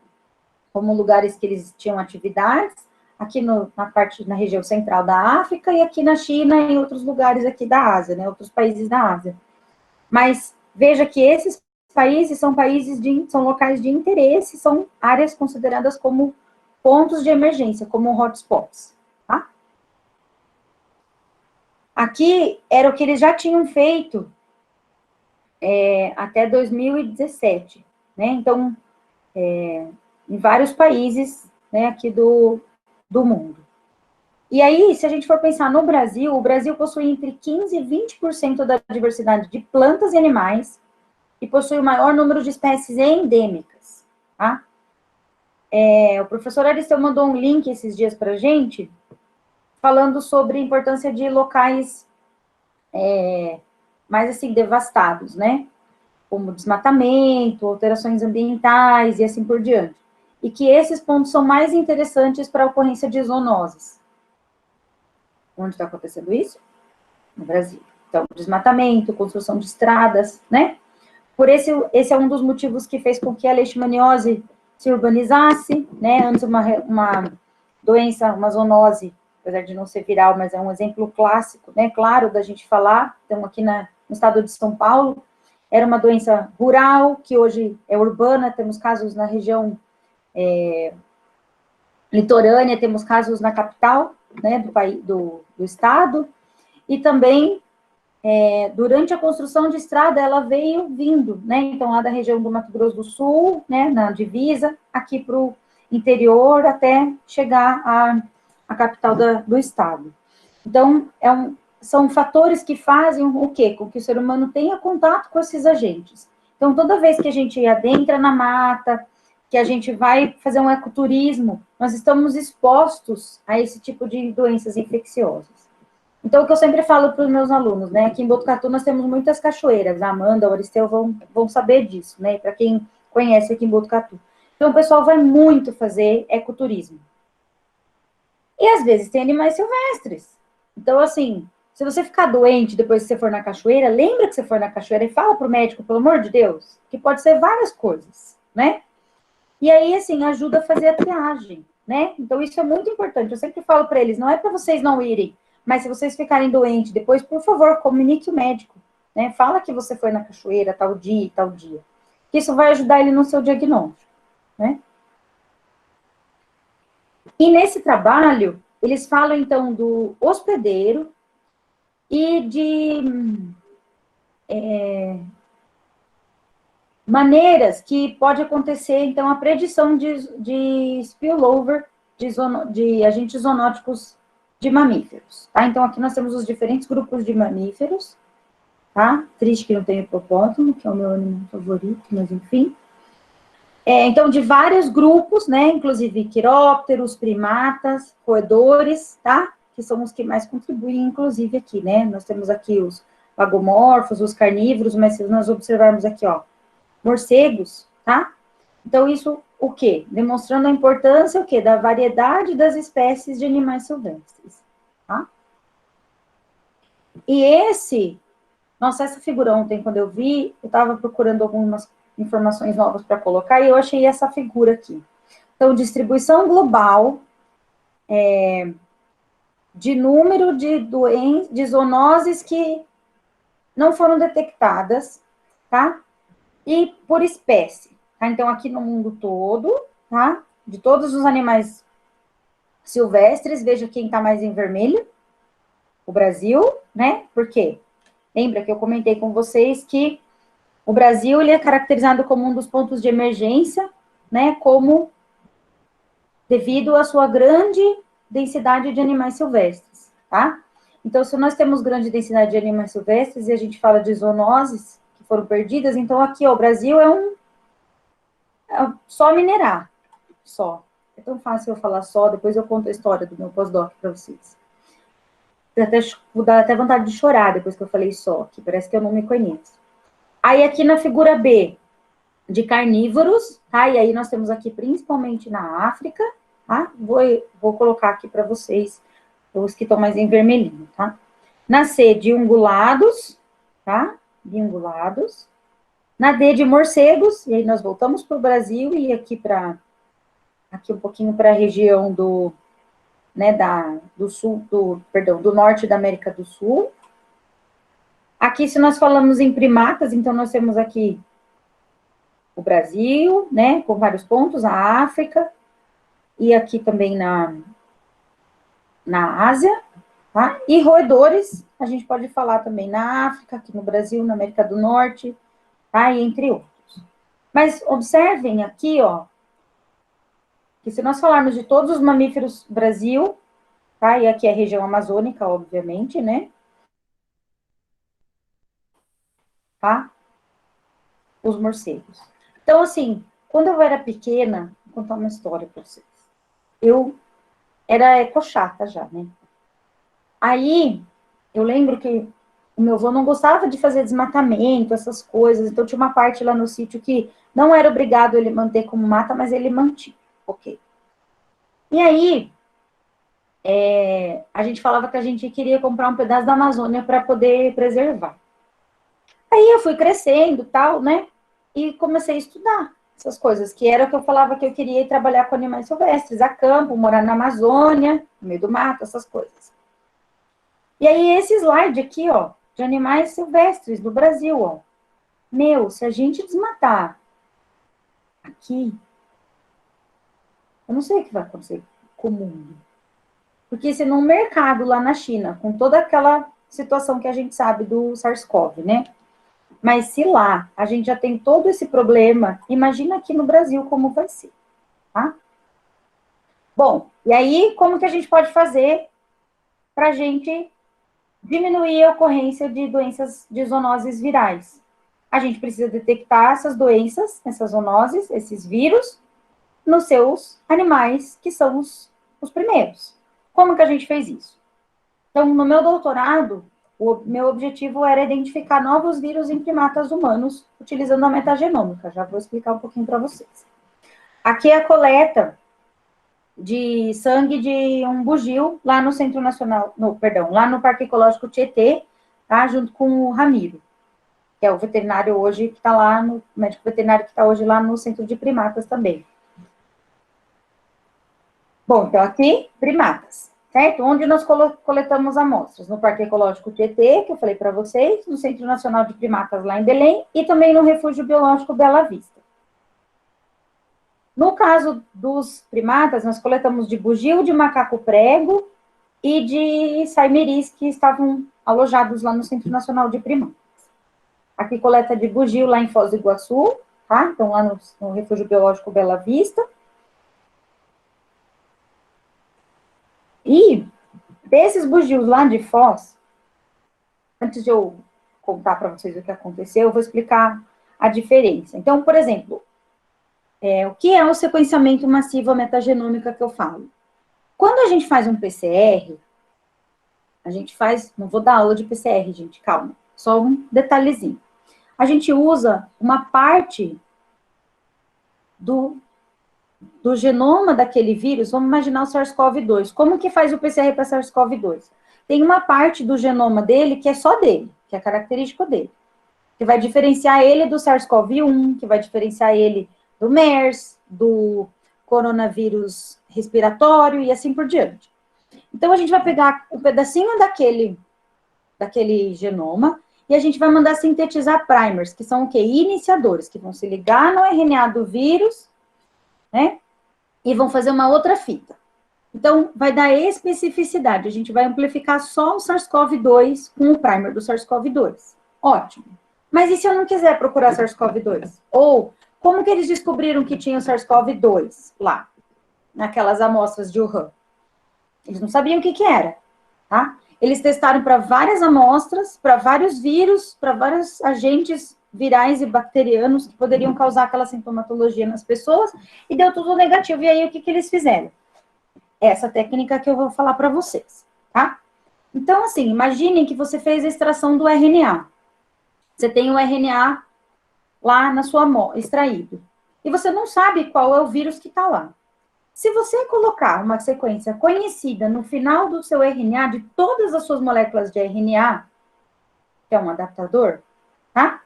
como lugares que eles tinham atividades, aqui na região central da África, e aqui na China e em outros lugares aqui da Ásia, né? Outros países da Ásia. Mas veja que esses países são são locais de interesse, são áreas consideradas como pontos de emergência, como hotspots, tá? Aqui era o que eles já tinham feito até 2017, né? Então, em vários países, né, aqui do mundo. E aí, se a gente for pensar no Brasil, o Brasil possui entre 15% e 20% da diversidade de plantas e animais e possui o maior número de espécies endêmicas, tá? O professor Aristeu mandou um link esses dias para a gente, falando sobre a importância de locais mais, assim, devastados, né? Como desmatamento, alterações ambientais e assim por diante. E que esses pontos são mais interessantes para a ocorrência de zoonoses. Onde está acontecendo isso? No Brasil. Então, desmatamento, construção de estradas, né? Por esse é um dos motivos que fez com que a leishmaniose se urbanizasse, né? Antes uma doença, uma zoonose, apesar de não ser viral, mas é um exemplo clássico, né? Claro, da gente falar. Então, aqui no estado de São Paulo, era uma doença rural, que hoje é urbana, temos casos na região litorânea, temos casos na capital, né, do estado, e também, durante a construção de estrada, ela veio vindo, né, então lá da região do Mato Grosso do Sul, né, na divisa, aqui para o interior, até chegar à capital do estado. Então, são fatores que fazem o quê? Com que o ser humano tenha contato com esses agentes. Então, toda vez que a gente adentra na mata, que a gente vai fazer um ecoturismo, nós estamos expostos a esse tipo de doenças infecciosas. Então, o que eu sempre falo para os meus alunos, né? Aqui em Botucatu nós temos muitas cachoeiras, a Amanda, o Aristeu vão saber disso, né? Para quem conhece aqui em Botucatu. Então, o pessoal vai muito fazer ecoturismo. E, às vezes, tem animais silvestres. Então, assim, se você ficar doente depois que você for na cachoeira, lembra que você for na cachoeira e fala para o médico, pelo amor de Deus, que pode ser várias coisas, né? E aí, assim, ajuda a fazer a triagem, né? Então, isso é muito importante. Eu sempre falo para eles, não é para vocês não irem, mas se vocês ficarem doentes depois, por favor, comunique o médico, né? Fala que você foi na cachoeira tal dia e tal dia. Isso vai ajudar ele no seu diagnóstico, né? E nesse trabalho, eles falam, então, do hospedeiro e de maneiras que pode acontecer, então, a predição de spillover de agentes zoonóticos de mamíferos, tá? Então, aqui nós temos os diferentes grupos de mamíferos, tá? Triste que não tem hipopótamo, que é o meu animal favorito, mas enfim. Então, de vários grupos, né? Inclusive quirópteros, primatas, roedores, tá? Que são os que mais contribuem, inclusive, aqui, né? Nós temos aqui os lagomorfos, os carnívoros, mas se nós observarmos aqui, ó, morcegos, tá? Então, isso, o quê? Demonstrando a importância, o quê? Da variedade das espécies de animais silvestres, tá? E nossa, essa figura ontem, quando eu vi, eu estava procurando algumas informações novas para colocar, e eu achei essa figura aqui. Então, distribuição global de número de zoonoses que não foram detectadas, tá? E por espécie, tá? Então, aqui no mundo todo, tá? De todos os animais silvestres, veja quem está mais em vermelho, o Brasil, né? Por quê? Lembra que eu comentei com vocês que o Brasil, ele é caracterizado como um dos pontos de emergência, né? Como devido à sua grande densidade de animais silvestres, tá? Então, se nós temos grande densidade de animais silvestres e a gente fala de zoonoses que foram perdidas, então aqui, ó, o Brasil é só minerar, só. É tão fácil eu falar só, depois eu conto a história do meu pós-doc para vocês. Vou dar até vontade de chorar depois que eu falei só, que parece que eu não me conheço. Aí aqui na figura B, de carnívoros, tá? E aí nós temos aqui principalmente na África, tá? Vou colocar aqui para vocês os que estão mais em vermelhinho, tá? Na C, de ungulados, tá? De ungulados. Na D, de morcegos, e aí nós voltamos para o Brasil e aqui um pouquinho para a região do, né, do sul, do norte da América do Sul. Aqui, se nós falamos em primatas, então nós temos aqui o Brasil, né, com vários pontos, a África, e aqui também na Ásia, tá? E roedores, a gente pode falar também na África, aqui no Brasil, na América do Norte, tá? E entre outros. Mas observem aqui, ó, que se nós falarmos de todos os mamíferos do Brasil, tá? E aqui é a região amazônica, obviamente, né? Tá? Os morcegos. Então, assim, quando eu era pequena, vou contar uma história para vocês. Eu era ecochata já, né? Aí, eu lembro que o meu avô não gostava de fazer desmatamento, essas coisas, então tinha uma parte lá no sítio que não era obrigado ele manter como mata, mas ele mantinha, ok. E aí, a gente falava que a gente queria comprar um pedaço da Amazônia para poder preservar. Aí eu fui crescendo, tal, né, e comecei a estudar essas coisas, que era o que eu falava que eu queria ir trabalhar com animais silvestres, a campo, morar na Amazônia, no meio do mato, essas coisas. E aí, esse slide aqui, ó, de animais silvestres do Brasil, ó. Meu, se a gente desmatar aqui, eu não sei o que vai acontecer com o mundo. Porque se num mercado lá na China, com toda aquela situação que a gente sabe do SARS-CoV, né? Mas se lá a gente já tem todo esse problema, imagina aqui no Brasil como vai ser, tá? Bom, e aí, como que a gente pode fazer para a gente diminuir a ocorrência de doenças de zoonoses virais? A gente precisa detectar essas doenças, essas zoonoses, esses vírus, nos seus animais, que são os primeiros. Como que a gente fez isso? Então, no meu doutorado, o meu objetivo era identificar novos vírus em primatas humanos, utilizando a metagenômica. Já vou explicar um pouquinho para vocês. Aqui é a coleta de sangue de um bugio, lá no Centro Nacional, lá no Parque Ecológico Tietê, tá? Junto com o Ramiro, que é o veterinário hoje que está lá, o médico veterinário que está hoje lá no Centro de Primatas também. Bom, então aqui, primatas, certo? Onde nós coletamos amostras? No Parque Ecológico Tietê, que eu falei para vocês, no Centro Nacional de Primatas lá em Belém, e também no Refúgio Biológico Bela Vista. No caso dos primatas, nós coletamos de bugio, de macaco prego e de saimeris, que estavam alojados lá no Centro Nacional de Primatas. Aqui coleta de bugio lá em Foz do Iguaçu, tá? Então lá no Refúgio Biológico Bela Vista. E desses bugios lá de Foz, antes de eu contar para vocês o que aconteceu, eu vou explicar a diferença. Então, por exemplo, o que é o sequenciamento massivo metagenômica que eu falo? Quando a gente faz um PCR, a gente faz, não vou dar aula de PCR, gente, calma, só um detalhezinho. A gente usa uma parte do genoma daquele vírus, vamos imaginar o SARS-CoV-2. Como que faz o PCR para SARS-CoV-2? Tem uma parte do genoma dele que é só dele, que é característico dele, que vai diferenciar ele do SARS-CoV-1, que vai diferenciar ele do MERS, do coronavírus respiratório e assim por diante. Então, a gente vai pegar um pedacinho daquele genoma e a gente vai mandar sintetizar primers, que são o quê? Iniciadores, que vão se ligar no RNA do vírus, né? E vão fazer uma outra fita. Então, vai dar especificidade. A gente vai amplificar só o SARS-CoV-2 com o primer do SARS-CoV-2. Ótimo. Mas e se eu não quiser procurar SARS-CoV-2? Ou, como que eles descobriram que tinha o SARS-CoV-2 lá, naquelas amostras de Wuhan? Eles não sabiam o que era, tá? Eles testaram para várias amostras, para vários vírus, para vários agentes virais e bacterianos que poderiam causar aquela sintomatologia nas pessoas, e deu tudo negativo. E aí, o que eles fizeram? Essa técnica que eu vou falar para vocês, tá? Então, assim, imaginem que você fez a extração do RNA. Você tem o RNA lá na sua extraído. E você não sabe qual é o vírus que está lá. Se você colocar uma sequência conhecida no final do seu RNA, de todas as suas moléculas de RNA, que é um adaptador, tá?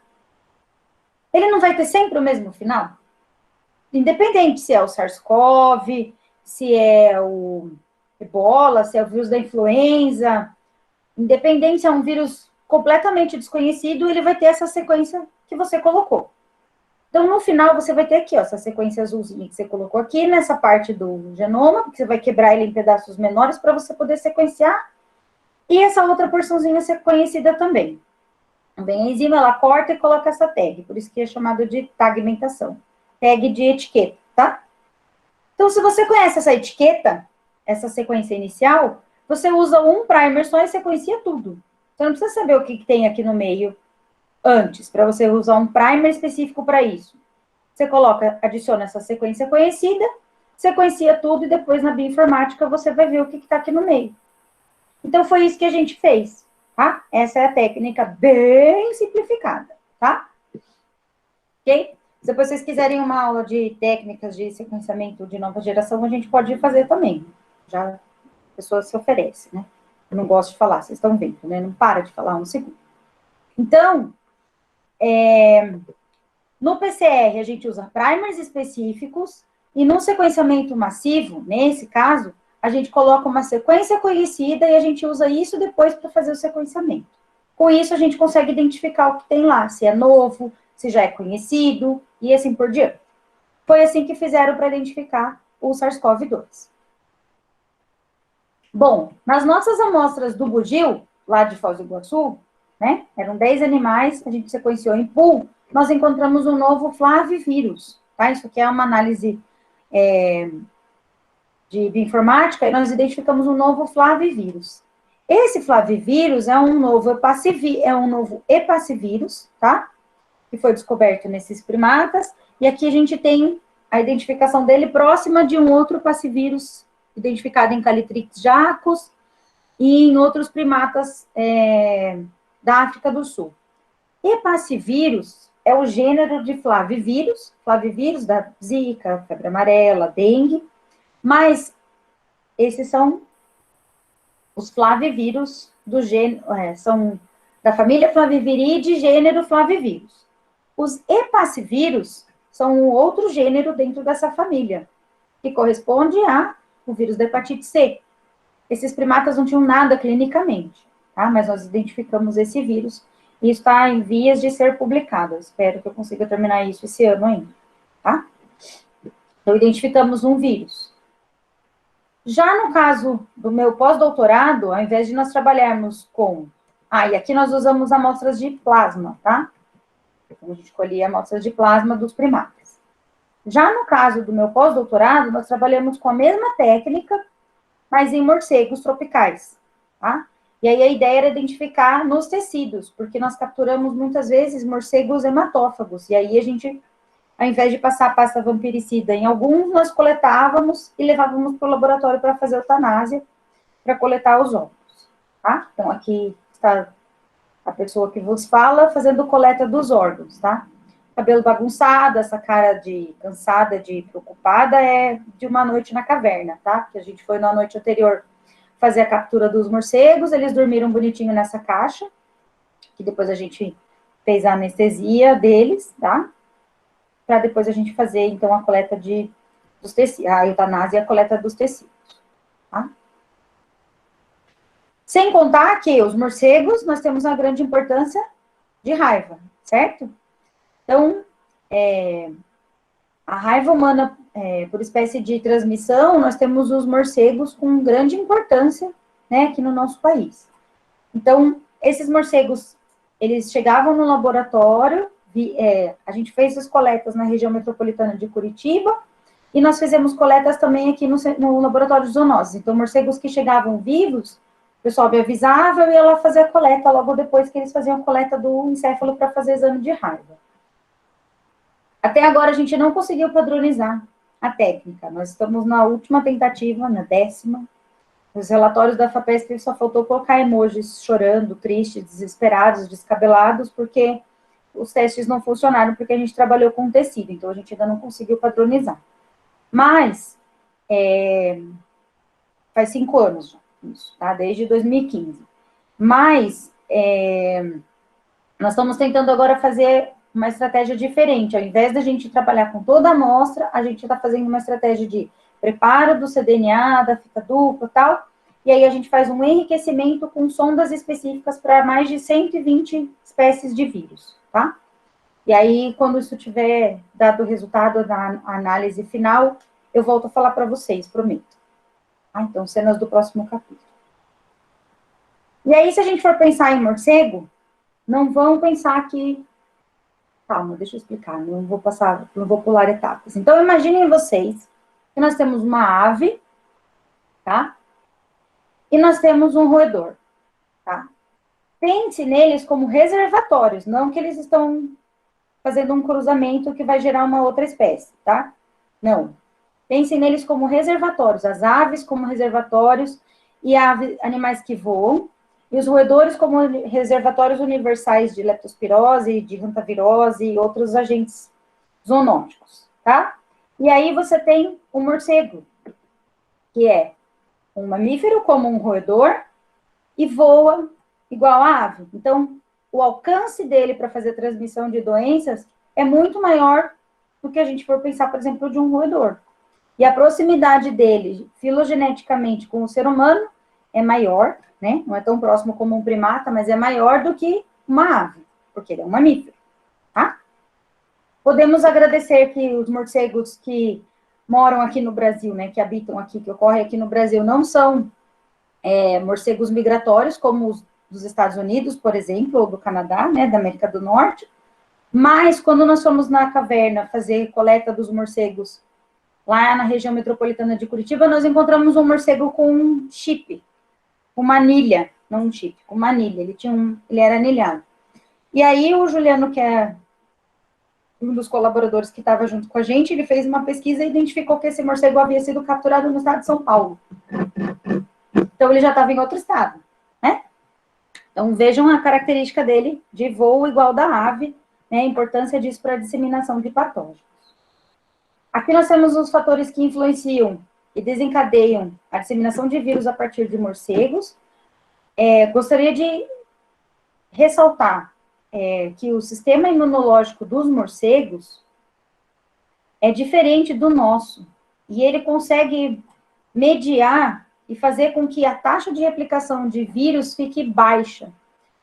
Ele não vai ter sempre o mesmo final? Independente se é o SARS-CoV, se é o Ebola, se é o vírus da influenza, independente se é um vírus completamente desconhecido, ele vai ter essa sequência que você colocou. Então, no final, você vai ter aqui, ó, essa sequência azulzinha que você colocou aqui, nessa parte do genoma, porque você vai quebrar ele em pedaços menores para você poder sequenciar, e essa outra porçãozinha ser conhecida também. Também a enzima, ela corta e coloca essa tag, por isso que é chamado de tagmentação. Tag de etiqueta, tá? Então, se você conhece essa etiqueta, essa sequência inicial, você usa um primer só e sequencia tudo. Você não precisa saber o que tem aqui no meio antes, para você usar um primer específico para isso. Você coloca, adiciona essa sequência conhecida, sequencia tudo e depois na bioinformática você vai ver o que está aqui no meio. Então, foi isso que a gente fez, tá? Essa é a técnica bem simplificada, tá? Ok? Se depois vocês quiserem uma aula de técnicas de sequenciamento de nova geração, a gente pode fazer também. Já a pessoa se oferece, né? Eu não gosto de falar, vocês estão vendo, né? Não para de falar um segundo. Então, no PCR, a gente usa primers específicos, e no sequenciamento massivo, nesse caso, a gente coloca uma sequência conhecida e a gente usa isso depois para fazer o sequenciamento. Com isso, a gente consegue identificar o que tem lá, se é novo, se já é conhecido, e assim por diante. Foi assim que fizeram para identificar o SARS-CoV-2. Bom, nas nossas amostras do Bugil, lá de Foz do Iguaçu, né, eram 10 animais, a gente sequenciou em pool, nós encontramos um novo flavivírus, tá? Isso aqui é uma análise de bioinformática, e nós identificamos um novo flavivírus. Esse flavivírus é um novo hepacivírus, tá? Que foi descoberto nesses primatas, e aqui a gente tem a identificação dele próxima de um outro passivírus identificado em Calitrix jacus e em outros primatas da África do Sul. Hepacivírus é o gênero de flavivírus da zika, febre amarela, dengue, mas esses são os flavivírus do gênero, são da família Flaviviridae, gênero flavivírus. Os hepacivírus são um outro gênero dentro dessa família, que corresponde ao vírus da hepatite C. Esses primatas não tinham nada clinicamente, tá? Mas nós identificamos esse vírus e está em vias de ser publicado. Eu espero que eu consiga terminar isso esse ano ainda, tá? Então, identificamos um vírus. Já no caso do meu pós-doutorado, ao invés de nós trabalharmos com... e aqui nós usamos amostras de plasma, tá? Então, a gente colhia amostras de plasma dos primatas. Já no caso do meu pós-doutorado, nós trabalhamos com a mesma técnica, mas em morcegos tropicais, tá? E aí a ideia era identificar nos tecidos, porque nós capturamos muitas vezes morcegos hematófagos, e aí a gente, ao invés de passar a pasta vampiricida em alguns, nós coletávamos e levávamos para o laboratório para fazer eutanásia, para coletar os óvulos, tá? Então, aqui está a pessoa que vos fala fazendo coleta dos órgãos, tá? Cabelo bagunçado, essa cara de cansada, de preocupada, é de uma noite na caverna, tá? Que a gente foi na noite anterior fazer a captura dos morcegos, eles dormiram bonitinho nessa caixa, que depois a gente fez a anestesia deles, tá? Para depois a gente fazer, então, a coleta dos tecidos, a eutanásia e a coleta dos tecidos, tá? Sem contar que os morcegos, nós temos uma grande importância de raiva, certo? Então, a raiva humana, por espécie de transmissão, nós temos os morcegos com grande importância, né, aqui no nosso país. Então, esses morcegos, eles chegavam no laboratório, a gente fez as coletas na região metropolitana de Curitiba, e nós fizemos coletas também aqui no laboratório de zoonoses. Então, morcegos que chegavam vivos, o pessoal me avisava, eu ia lá fazer a coleta logo depois que eles faziam a coleta do encéfalo para fazer exame de raiva. Até agora, a gente não conseguiu padronizar a técnica. Nós estamos na última tentativa, na 10ª, Os relatórios da FAPESP só faltou colocar emojis chorando, tristes, desesperados, descabelados, porque os testes não funcionaram, porque a gente trabalhou com tecido, então a gente ainda não conseguiu padronizar. Mas, faz 5 anos já, isso, tá? Desde 2015. Mas, nós estamos tentando agora fazer uma estratégia diferente. Ao invés da gente trabalhar com toda a amostra, a gente está fazendo uma estratégia de preparo do cDNA, da fita dupla e tal, e aí a gente faz um enriquecimento com sondas específicas para mais de 120 espécies de vírus, tá? E aí, quando isso tiver dado o resultado da análise final, eu volto a falar para vocês, prometo. Ah, então, cenas do próximo capítulo. E aí, se a gente for pensar em morcego, não vão pensar que... Calma, deixa eu explicar, não vou pular etapas. Então, imaginem vocês que nós temos uma ave, tá? E nós temos um roedor, tá? Pense neles como reservatórios, não que eles estão fazendo um cruzamento que vai gerar uma outra espécie, tá? Não. Pense neles como reservatórios, as aves como reservatórios e animais que voam, e os roedores como reservatórios universais de leptospirose, de hantavirose e outros agentes zoonóticos, tá? E aí você tem o morcego, que é um mamífero como um roedor e voa igual a ave. Então, o alcance dele para fazer transmissão de doenças é muito maior do que a gente for pensar, por exemplo, de um roedor. E a proximidade dele, filogeneticamente, com o ser humano é maior, né? Não é tão próximo como um primata, mas é maior do que uma ave, porque ele é um mamífero, tá? Podemos agradecer que os morcegos que moram aqui no Brasil, né, que habitam aqui, que ocorrem aqui no Brasil, não são morcegos migratórios, como os dos Estados Unidos, por exemplo, ou do Canadá, né, da América do Norte, mas quando nós fomos na caverna fazer coleta dos morcegos lá na região metropolitana de Curitiba, nós encontramos um morcego com um chip, uma anilha, não um chip, uma anilha, ele era anilhado. E aí o Juliano, que é um dos colaboradores que estava junto com a gente, ele fez uma pesquisa e identificou que esse morcego havia sido capturado no estado de São Paulo. Então ele já estava em outro estado, né? Então vejam a característica dele de voo igual da ave, né? A importância disso para a disseminação de patógenos. Aqui nós temos os fatores que influenciam e desencadeiam a disseminação de vírus a partir de morcegos. Gostaria de ressaltar que o sistema imunológico dos morcegos é diferente do nosso. E ele consegue mediar e fazer com que a taxa de replicação de vírus fique baixa.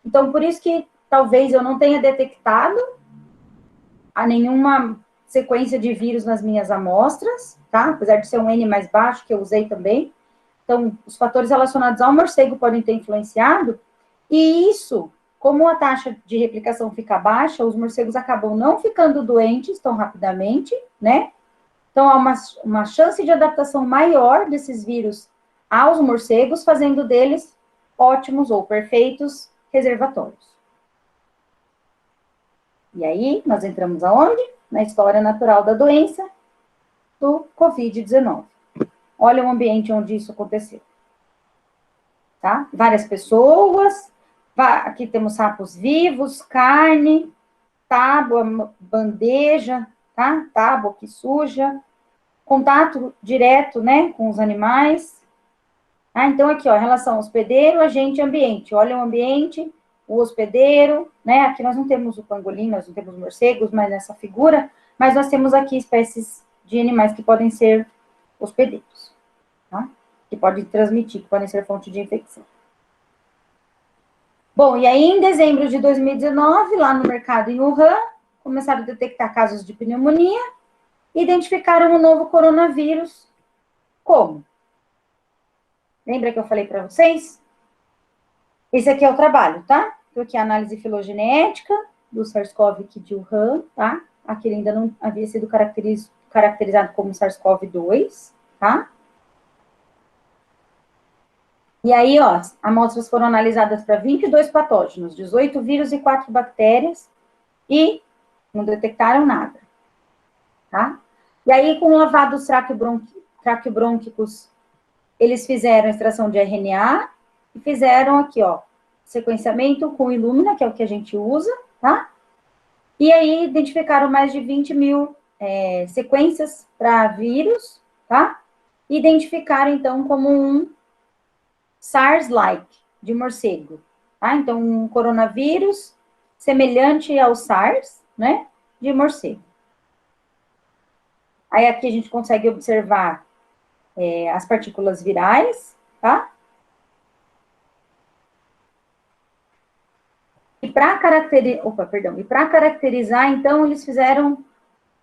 Então, por isso que talvez eu não tenha detectado nenhuma sequência de vírus nas minhas amostras, tá? Apesar de ser um N mais baixo, que eu usei também. Então, os fatores relacionados ao morcego podem ter influenciado, e isso, como a taxa de replicação fica baixa, os morcegos acabam não ficando doentes tão rapidamente, né? Então, há uma chance de adaptação maior desses vírus aos morcegos, fazendo deles ótimos ou perfeitos reservatórios. E aí, nós entramos aonde? Na história natural da doença do Covid-19. Olha o ambiente onde isso aconteceu. Tá? Várias pessoas, aqui temos sapos vivos, carne, tábua, bandeja, tá? Tábua que suja, contato direto, né, com os animais. Então, aqui, ó, relação hospedeiro, agente, ambiente. Olha o ambiente, o hospedeiro, né? Aqui nós não temos o pangolim, nós não temos morcegos, mas nessa figura, mas nós temos aqui espécies de animais que podem ser hospedeiros, tá? Que podem transmitir, que podem ser fonte de infecção. Bom, e aí em dezembro de 2019, lá no mercado em Wuhan, começaram a detectar casos de pneumonia, e identificaram o novo coronavírus. Como? Lembra que eu falei para vocês? Esse aqui é o trabalho, tá? Então, aqui é a análise filogenética do SARS-CoV de Wuhan, tá? Aqui ele ainda não havia sido caracterizado como SARS-CoV-2, tá? E aí, ó, amostras foram analisadas para 22 patógenos, 18 vírus e 4 bactérias, e não detectaram nada, tá? E aí, com lavados traqueobrônquicos eles fizeram extração de RNA e fizeram aqui, ó, sequenciamento com Illumina, que é o que a gente usa, tá? E aí identificaram mais de 20 mil sequências para vírus, tá? E identificaram, então, como um SARS-like, de morcego, tá? Então, um coronavírus semelhante ao SARS, né, de morcego. Aí aqui a gente consegue observar as partículas virais, tá? E para caracterizar, então, eles fizeram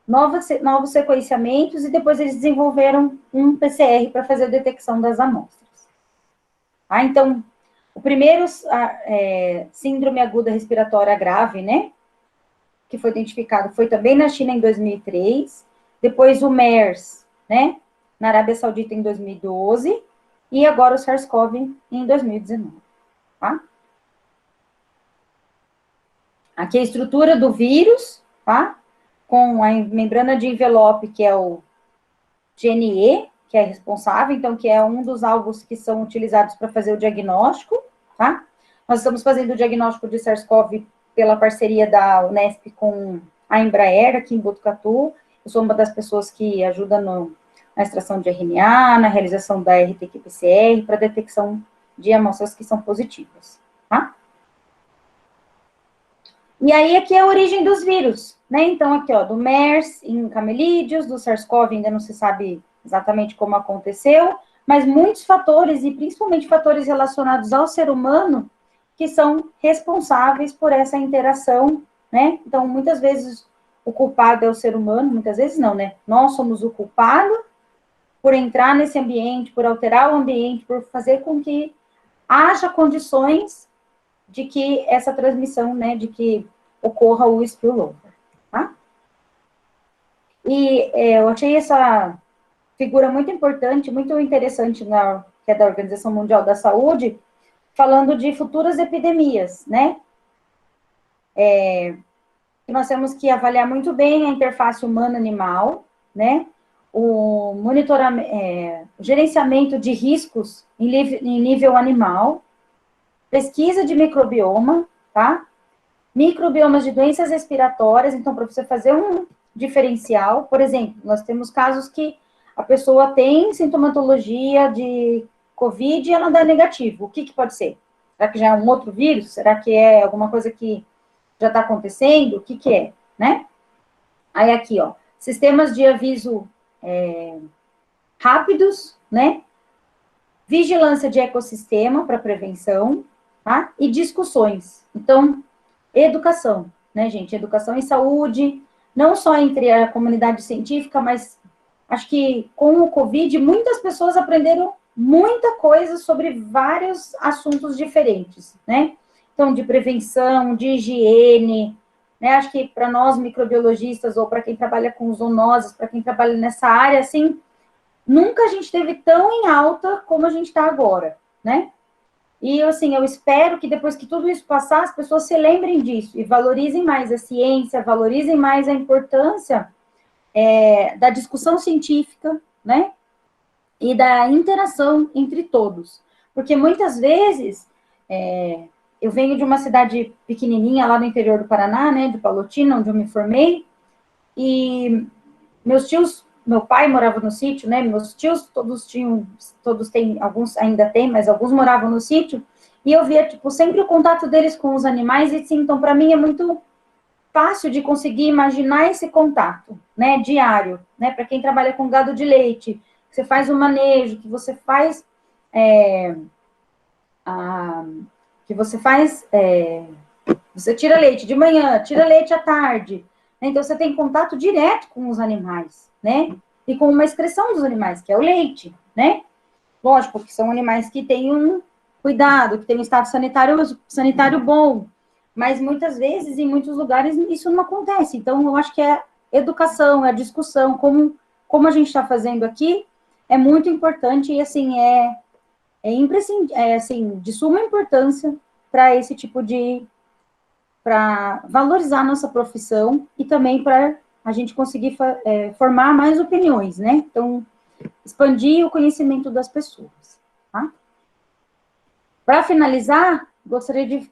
novos sequenciamentos e depois eles desenvolveram um PCR para fazer a detecção das amostras. Ah, então, o primeiro síndrome aguda respiratória grave, né, que foi identificado, foi também na China em 2003, depois o MERS, né, na Arábia Saudita em 2012, e agora o SARS-CoV em 2019, tá? Aqui é a estrutura do vírus, tá? Com a membrana de envelope, que é o GNE, que é responsável, então, que é um dos alvos que são utilizados para fazer o diagnóstico, tá? Nós estamos fazendo o diagnóstico de SARS-CoV pela parceria da Unesp com a Embraer, aqui em Botucatu. Eu sou uma das pessoas que ajuda na extração de RNA, na realização da RT-PCR, para detecção de amostras que são positivas, tá? E aí, aqui é a origem dos vírus, né? Então, aqui, ó, do MERS em camelídeos, do SARS-CoV ainda não se sabe exatamente como aconteceu, mas muitos fatores, e principalmente fatores relacionados ao ser humano, que são responsáveis por essa interação, né? Então, muitas vezes, o culpado é o ser humano, muitas vezes não, né? Nós somos o culpado por entrar nesse ambiente, por alterar o ambiente, por fazer com que haja condições de que essa transmissão, né, de que ocorra o spillover, tá? E eu achei essa figura muito importante, muito interessante, que é da Organização Mundial da Saúde, falando de futuras epidemias, né? Nós temos que avaliar muito bem a interface humano-animal, né? O monitoramento, o gerenciamento de riscos em nível animal, pesquisa de microbioma, tá? Microbiomas de doenças respiratórias, então, para você fazer um diferencial, por exemplo, nós temos casos que a pessoa tem sintomatologia de COVID e ela dá negativo. O que pode ser? Será que já é um outro vírus? Será que é alguma coisa que já está acontecendo? O que é, né? Aí aqui, ó, sistemas de aviso rápidos, né? Vigilância de ecossistema para prevenção, tá? E discussões. Então, educação, né, gente? Educação e saúde, não só entre a comunidade científica, mas acho que com o Covid, muitas pessoas aprenderam muita coisa sobre vários assuntos diferentes, né? Então, de prevenção, de higiene, né? Acho que para nós microbiologistas, ou para quem trabalha com zoonoses, para quem trabalha nessa área, assim, nunca a gente teve tão em alta como a gente está agora, né? E, assim, eu espero que depois que tudo isso passar, as pessoas se lembrem disso e valorizem mais a ciência, valorizem mais a importância da discussão científica, né? E da interação entre todos. Porque muitas vezes, eu venho de uma cidade pequenininha lá no interior do Paraná, né? De Palotina, onde eu me formei, e meus tios, meu pai morava no sítio, né? Meus tios todos têm, alguns ainda têm, mas alguns moravam no sítio, e eu via, tipo, sempre o contato deles com os animais, e assim, então, para mim é muito fácil de conseguir imaginar esse contato, né, diário, né, para quem trabalha com gado de leite, que você faz o manejo, que você faz, você tira leite de manhã, tira leite à tarde, né? Então você tem contato direto com os animais, né, e com uma excreção dos animais, que é o leite, né, lógico que são animais que têm um cuidado, que têm um estado sanitário bom, mas muitas vezes, em muitos lugares, isso não acontece. Então, eu acho que a educação, a discussão, como a gente está fazendo aqui, é muito importante e, assim, assim, de suma importância para esse tipo para valorizar a nossa profissão e também para a gente conseguir formar mais opiniões, né? Então, expandir o conhecimento das pessoas, tá? Para finalizar, gostaria de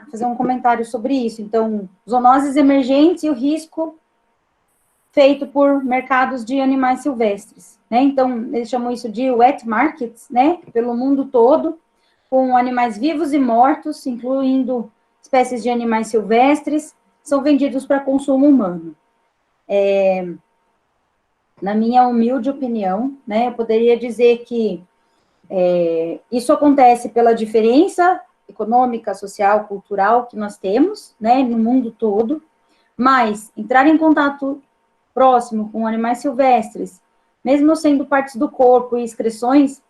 fazer um comentário sobre isso. Então, zoonoses emergentes e o risco feito por mercados de animais silvestres, né? Então, eles chamam isso de wet markets, né? Pelo mundo todo, com animais vivos e mortos, incluindo espécies de animais silvestres, são vendidos para consumo humano. Na minha humilde opinião, né, eu poderia dizer que isso acontece pela diferença econômica, social, cultural que nós temos, né, no mundo todo, mas entrar em contato próximo com animais silvestres, mesmo sendo partes do corpo e excreções,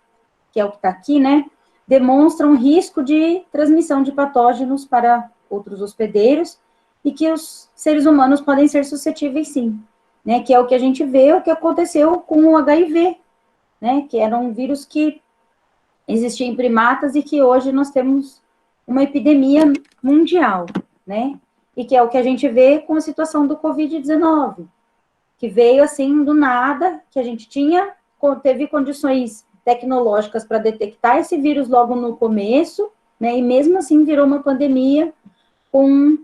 que é o que está aqui, né, demonstram risco de transmissão de patógenos para outros hospedeiros e que os seres humanos podem ser suscetíveis, sim, né, que é o que a gente vê, o que aconteceu com o HIV, né, que era um vírus que existia em primatas e que hoje nós temos uma epidemia mundial, né, e que é o que a gente vê com a situação do Covid-19, que veio assim do nada, que a gente teve condições tecnológicas para detectar esse vírus logo no começo, né, e mesmo assim virou uma pandemia com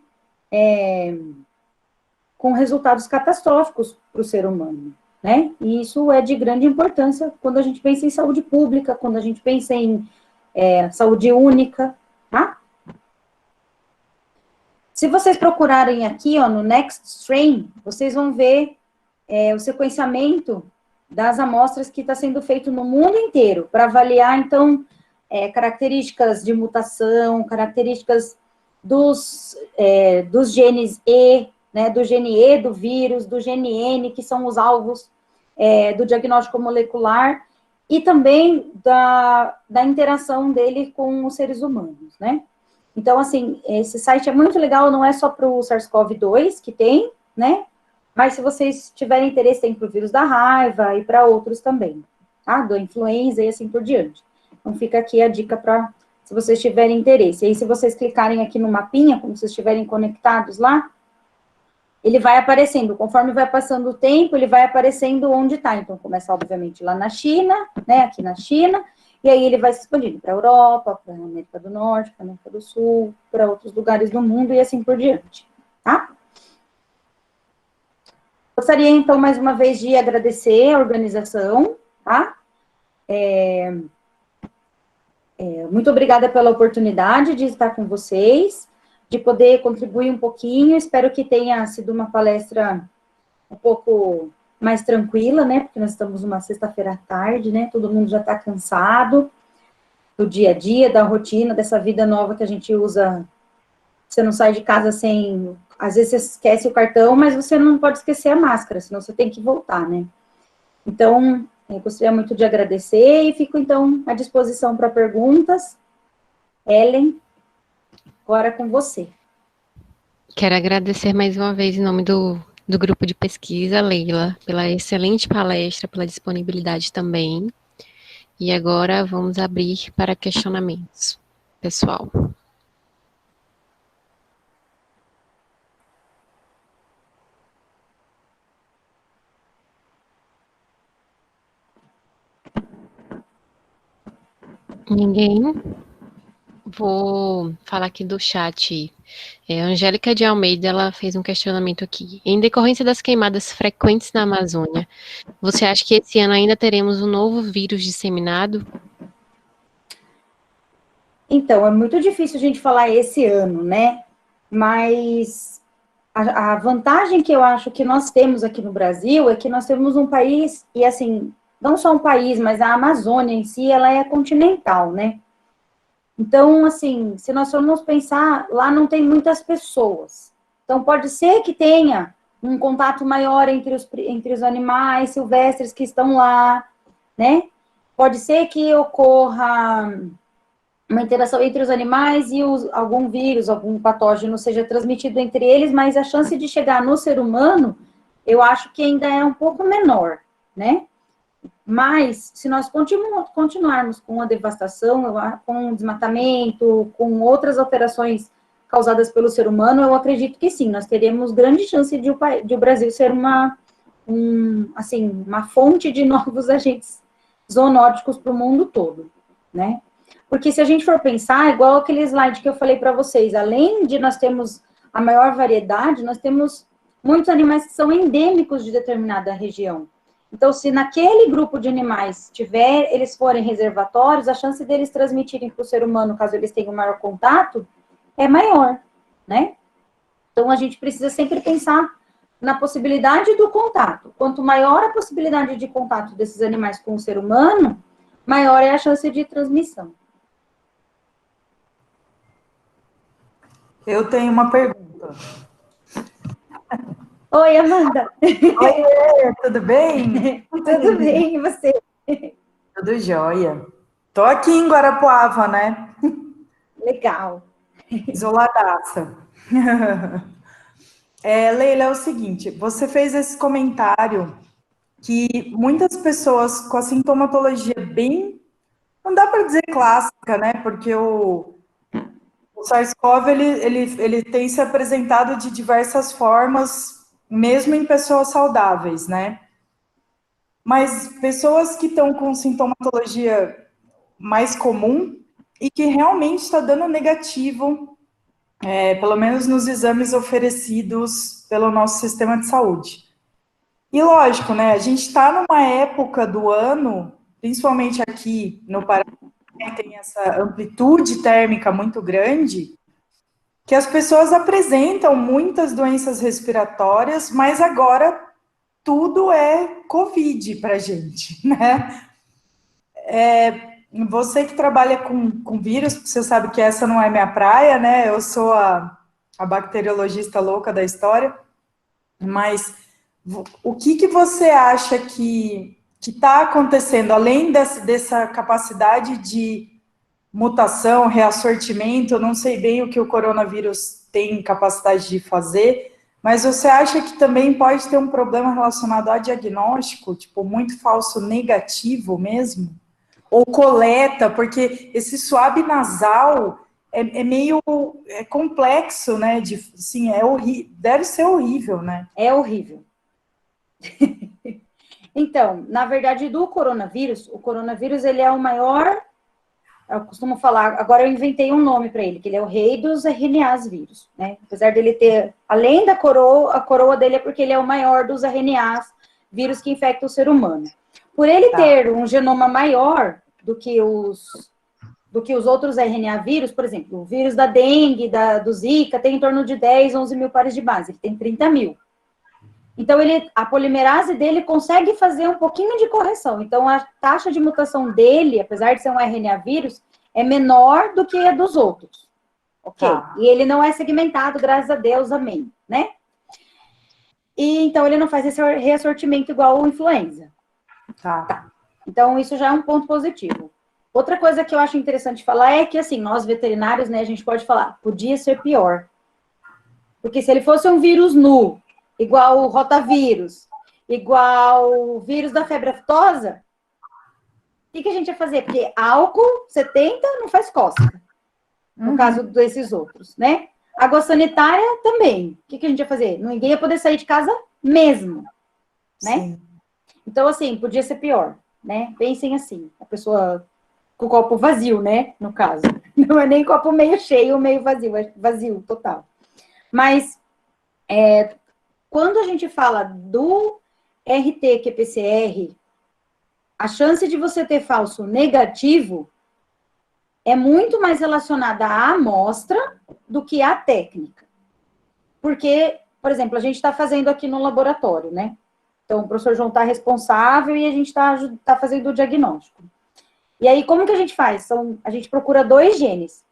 resultados catastróficos para o ser humano, né, e isso é de grande importância quando a gente pensa em saúde pública, quando a gente pensa em saúde única, tá? Se vocês procurarem aqui, ó, no Next Strain, vocês vão ver o sequenciamento das amostras que está sendo feito no mundo inteiro, para avaliar, então, características de mutação, características dos genes E, né, do gene E do vírus, do gene N, que são os alvos do diagnóstico molecular, e também da interação dele com os seres humanos, né? Então, assim, esse site é muito legal, não é só para o SARS-CoV-2 que tem, né? Mas se vocês tiverem interesse, tem para o vírus da raiva e para outros também, tá? Do influenza e assim por diante. Então, fica aqui a dica para, se vocês tiverem interesse. E aí, se vocês clicarem aqui no mapinha, como vocês estiverem conectados lá, ele vai aparecendo, conforme vai passando o tempo, ele vai aparecendo onde está. Então, começa, obviamente, lá na China, né? Aqui na China, e aí ele vai se expandindo para a Europa, para a América do Norte, para a América do Sul, para outros lugares do mundo e assim por diante, tá? Gostaria, então, mais uma vez, de agradecer a organização, tá? Muito obrigada pela oportunidade de estar com vocês, de poder contribuir um pouquinho. Espero que tenha sido uma palestra um pouco mais tranquila, né? Porque nós estamos numa sexta-feira à tarde, né? Todo mundo já está cansado do dia a dia, da rotina, dessa vida nova que a gente usa. Você não sai de casa sem... Às vezes você esquece o cartão, mas você não pode esquecer a máscara, senão você tem que voltar, né? Então, eu gostaria muito de agradecer e fico, então, à disposição para perguntas. Ellen, agora com você. Quero agradecer mais uma vez em nome do grupo de pesquisa, Leila, pela excelente palestra, pela disponibilidade também. E agora vamos abrir para questionamentos, pessoal. Ninguém? Vou falar aqui do chat. A Angélica de Almeida, ela fez um questionamento aqui. Em decorrência das queimadas frequentes na Amazônia, você acha que esse ano ainda teremos um novo vírus disseminado? Então, é muito difícil a gente falar esse ano, né? Mas a vantagem que eu acho que nós temos aqui no Brasil é que nós temos um país, e assim, não só um país, mas a Amazônia em si, ela é continental, né? Então, assim, se nós formos pensar, lá não tem muitas pessoas. Então, pode ser que tenha um contato maior entre os animais silvestres que estão lá, né? Pode ser que ocorra uma interação entre os animais e algum vírus, algum patógeno seja transmitido entre eles, mas a chance de chegar no ser humano, eu acho que ainda é um pouco menor, né? Mas, se nós continuarmos com a devastação, com o desmatamento, com outras alterações causadas pelo ser humano, eu acredito que sim, nós teremos grande chance de o Brasil ser assim, uma fonte de novos agentes zoonóticos para o mundo todo, né? Porque se a gente for pensar, igual aquele slide que eu falei para vocês, além de nós termos a maior variedade, nós temos muitos animais que são endêmicos de determinada região. Então, se naquele grupo de animais eles forem reservatórios, a chance deles transmitirem para o ser humano, caso eles tenham maior contato, é maior, né? Então, a gente precisa sempre pensar na possibilidade do contato. Quanto maior a possibilidade de contato desses animais com o ser humano, maior é a chance de transmissão. Eu tenho uma pergunta. Oi, Amanda. Oi, tudo bem? Tudo bem, e você? Tudo jóia. Tô aqui em Guarapuava, né? Legal. Isoladaça. Leila, é o seguinte, você fez esse comentário que muitas pessoas com a sintomatologia bem, não dá para dizer clássica, né? Porque o SARS-CoV, ele tem se apresentado de diversas formas, mesmo em pessoas saudáveis, né? Mas pessoas que estão com sintomatologia mais comum e que realmente está dando negativo, pelo menos nos exames oferecidos pelo nosso sistema de saúde. E lógico, né? A gente está numa época do ano, principalmente aqui no Paraná, tem essa amplitude térmica muito grande, que as pessoas apresentam muitas doenças respiratórias, mas agora tudo é Covid para gente, né? Você que trabalha com vírus, você sabe que essa não é minha praia, né? Eu sou a bacteriologista louca da história, mas o que você acha que está acontecendo, além dessa capacidade de mutação, reassortimento, eu não sei bem o que o coronavírus tem capacidade de fazer, mas você acha que também pode ter um problema relacionado a diagnóstico, tipo, muito falso negativo mesmo? Ou coleta, porque esse suave nasal é meio complexo, né? Sim, deve ser horrível, né? É horrível. Então, na verdade, o coronavírus, ele é o maior, eu costumo falar, agora eu inventei um nome para ele, que ele é o rei dos RNAs vírus, né? Apesar dele ter, além da coroa, a coroa dele é porque ele é o maior dos RNAs, vírus que infecta o ser humano. Por ele ter um genoma maior do que os outros RNA vírus, por exemplo, o vírus da dengue, do Zika, tem em torno de 10, 11 mil pares de base, ele tem 30 mil. Então, a polimerase dele consegue fazer um pouquinho de correção. Então, a taxa de mutação dele, apesar de ser um RNA vírus, é menor do que a dos outros. Ok? E ele não é segmentado, graças a Deus, amém, né? E, então, ele não faz esse reassortimento igual o influenza. Tá. Então, isso já é um ponto positivo. Outra coisa que eu acho interessante falar é que, assim, nós veterinários, né, a gente pode falar, podia ser pior. Porque se ele fosse um vírus nu, igual o rotavírus, igual o vírus da febre aftosa, o que a gente ia fazer? Porque álcool 70 não faz cócega, no caso desses outros, né? Água sanitária também. O que a gente ia fazer? Ninguém ia poder sair de casa mesmo, né? Sim. Então, assim, podia ser pior, né? Pensem assim, a pessoa com o copo vazio, né? No caso. Não é nem copo meio cheio ou meio vazio, é vazio, total. Mas, quando a gente fala do RT-qPCR, a chance de você ter falso negativo é muito mais relacionada à amostra do que à técnica. Porque, por exemplo, a gente está fazendo aqui no laboratório, né? Então, o professor João está responsável e a gente está fazendo o diagnóstico. E aí, como que a gente faz? A gente procura 2 genes.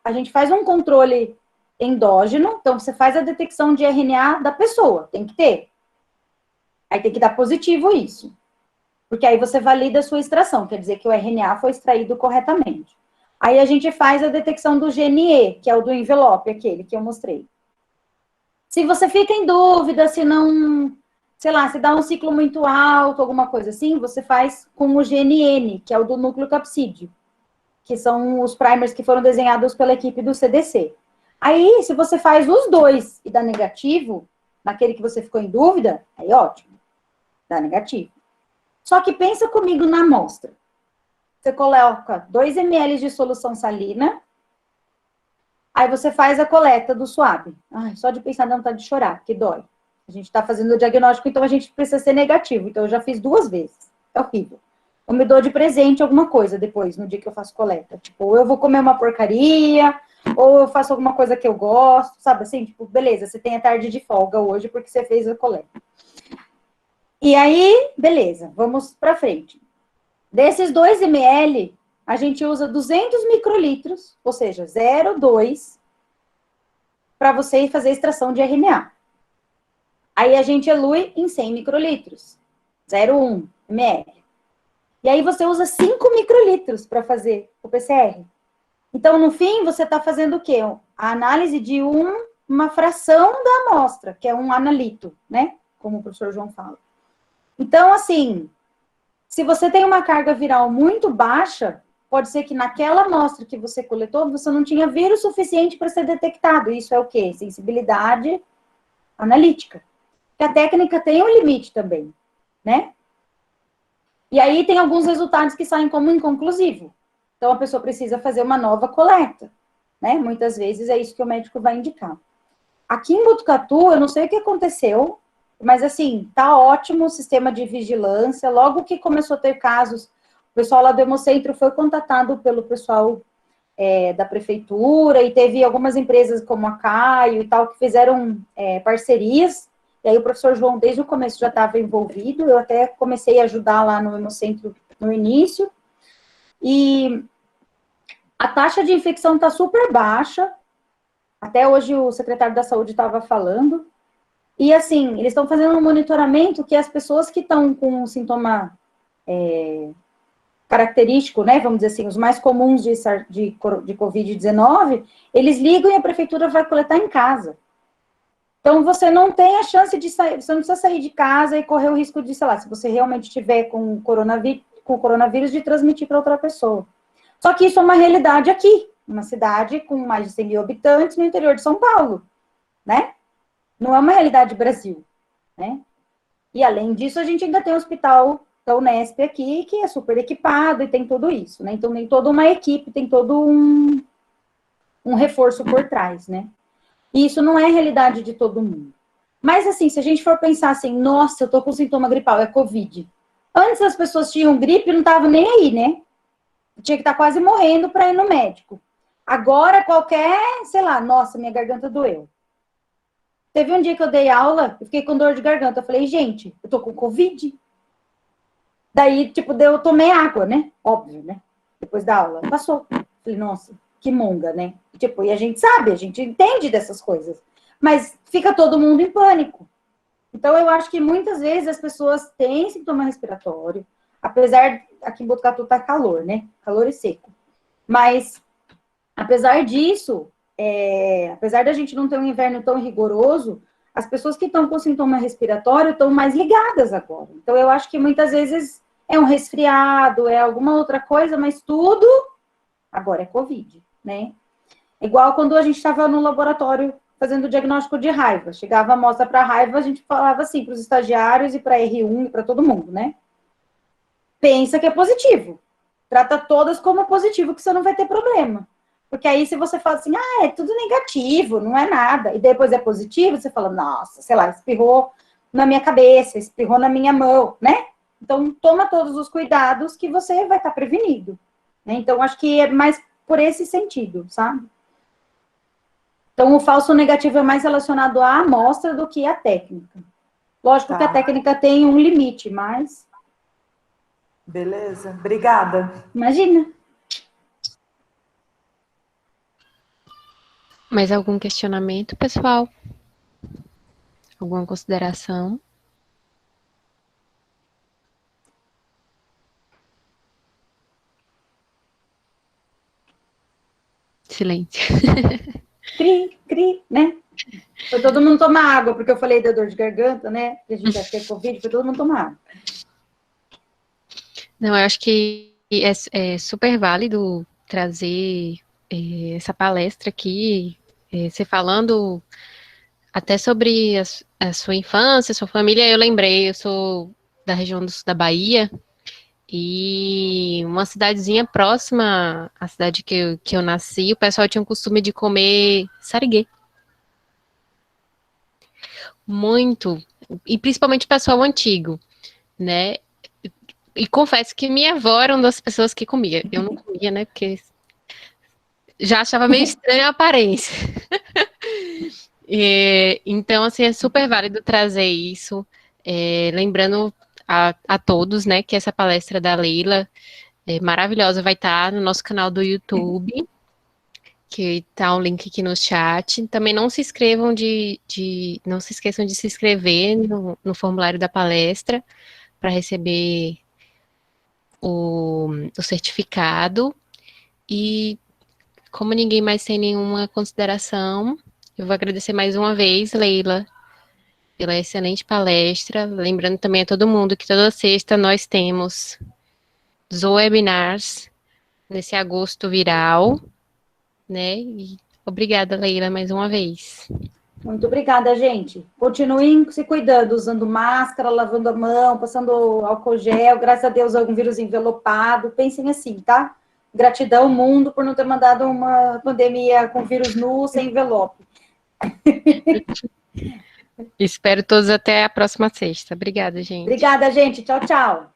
A gente faz um controle endógeno, então você faz a detecção de RNA da pessoa, tem que ter. Aí tem que dar positivo isso. Porque aí você valida a sua extração, quer dizer que o RNA foi extraído corretamente. Aí a gente faz a detecção do gene E, que é o do envelope, aquele que eu mostrei. Se você fica em dúvida, se não, sei lá, se dá um ciclo muito alto, alguma coisa assim, você faz com o gene N, que é o do núcleo capsídeo, que são os primers que foram desenhados pela equipe do CDC. Aí, se você faz os 2 e dá negativo, naquele que você ficou em dúvida, aí ótimo. dá negativo. Só que pensa comigo na amostra. Você coloca 2 ml de solução salina, aí você faz a coleta do suave. Ai, só de pensar dá vontade de chorar, que dói. A gente está fazendo o diagnóstico, então a gente precisa ser negativo. Então eu já fiz 2 vezes. É horrível. Eu me dou de presente alguma coisa depois, no dia que eu faço coleta. Tipo, ou eu vou comer uma porcaria, ou eu faço alguma coisa que eu gosto, sabe assim? Tipo, beleza, você tem a tarde de folga hoje porque você fez a coleta. E aí, beleza, vamos para frente. Desses 2 ml, a gente usa 200 microlitros, ou seja, 0,2, para você fazer a extração de RNA. Aí a gente elui em 100 microlitros, 0,1 ml. E aí você usa 5 microlitros para fazer o PCR. Então, no fim, você está fazendo o quê? A análise de uma fração da amostra, que é um analito, né? Como o professor João fala. Então, assim, se você tem uma carga viral muito baixa, pode ser que naquela amostra que você coletou, você não tinha vírus suficiente para ser detectado. Isso é o quê? Sensibilidade analítica. Porque a técnica tem um limite também, né? E aí tem alguns resultados que saem como inconclusivo. Então, a pessoa precisa fazer uma nova coleta, né? Muitas vezes é isso que o médico vai indicar. Aqui em Botucatu, eu não sei o que aconteceu, mas assim, tá ótimo o sistema de vigilância. Logo que começou a ter casos, o pessoal lá do Hemocentro foi contatado pelo pessoal da prefeitura, e teve algumas empresas como a Caio e tal, que fizeram parcerias. E aí o professor João, desde o começo, já estava envolvido. Eu até comecei a ajudar lá no Hemocentro no início. E a taxa de infecção está super baixa. Até hoje o secretário da Saúde estava falando. E assim, eles estão fazendo um monitoramento que as pessoas que estão com um sintoma característico, né, vamos dizer assim, os mais comuns de Covid-19, eles ligam e a prefeitura vai coletar em casa. Então, você não tem a chance de sair, você não precisa sair de casa e correr o risco de, sei lá, se você realmente tiver com coronavírus, de transmitir para outra pessoa. Só que isso é uma realidade aqui, uma cidade com mais de 100 mil habitantes no interior de São Paulo, né? Não é uma realidade do Brasil, né? E, além disso, a gente ainda tem o hospital da Unesp aqui, que é super equipado e tem tudo isso, né? Então, tem toda uma equipe, tem todo um reforço por trás, né? E isso não é a realidade de todo mundo. Mas, assim, se a gente for pensar assim, nossa, eu tô com sintoma gripal, é Covid. Antes as pessoas tinham gripe e não estavam nem aí, né? Tinha que estar quase morrendo para ir no médico. Agora, qualquer, sei lá, nossa, minha garganta doeu. Teve um dia que eu dei aula, eu fiquei com dor de garganta. Eu falei, gente, eu tô com Covid. Daí, tipo, eu tomei água, né? Óbvio, né? Depois da aula. Passou. Falei, nossa, que monga, né? Tipo, e a gente sabe, a gente entende dessas coisas. Mas fica todo mundo em pânico. Então, eu acho que muitas vezes as pessoas têm sintoma respiratório, apesar, aqui em Botucatu tá calor, né? Calor e seco. Mas, apesar disso, apesar da gente não ter um inverno tão rigoroso, as pessoas que estão com sintoma respiratório estão mais ligadas agora. Então, eu acho que muitas vezes é um resfriado, é alguma outra coisa, mas tudo agora é Covid, né? Igual quando a gente estava no laboratório fazendo o diagnóstico de raiva. Chegava a amostra para raiva, a gente falava assim para os estagiários e para R1 e para todo mundo, né? Pensa que é positivo. Trata todas como positivo, que você não vai ter problema. Porque aí, se você fala assim, é tudo negativo, não é nada, e depois é positivo, você fala, nossa, sei lá, espirrou na minha cabeça, espirrou na minha mão, né? Então, toma todos os cuidados que você vai estar prevenido. Né? Então, acho que é mais por esse sentido, sabe? Então, o falso negativo é mais relacionado à amostra do que à técnica. Lógico que a técnica tem um limite, mas... Beleza, obrigada. Imagina. Mais algum questionamento, pessoal? Alguma consideração? Silêncio. Cri, né? Foi todo mundo tomar água, porque eu falei da dor de garganta, né? Que a gente acha que é Covid, foi todo mundo tomar água. Não, eu acho que é super válido trazer essa palestra aqui, você falando até sobre a sua infância, sua família. Eu lembrei, eu sou da região do sul da Bahia, e uma cidadezinha próxima à cidade que eu nasci, o pessoal tinha o costume de comer sariguê. Muito, e principalmente o pessoal antigo, né? E confesso que minha avó era uma das pessoas que comia. Eu não comia, né? Porque já achava meio estranha a aparência. Então, assim, é super válido trazer isso. Lembrando a todos, né, que essa palestra da Leila é maravilhosa, vai estar no nosso canal do YouTube, que tá um link aqui no chat. Também não se inscrevam não se esqueçam de se inscrever no formulário da palestra para receber o certificado. E como ninguém mais tem nenhuma consideração, eu vou agradecer mais uma vez, Leila, pela excelente palestra. Lembrando também a todo mundo que toda sexta nós temos os webinars nesse agosto viral, né? E obrigada, Leila, mais uma vez. Muito obrigada, gente. Continuem se cuidando, usando máscara, lavando a mão, passando álcool gel. Graças a Deus, algum vírus envelopado. Pensem assim, tá? Gratidão ao mundo por não ter mandado uma pandemia com vírus nu, sem envelope. Espero todos até a próxima sexta. Obrigada, gente. Obrigada, gente. Tchau, tchau.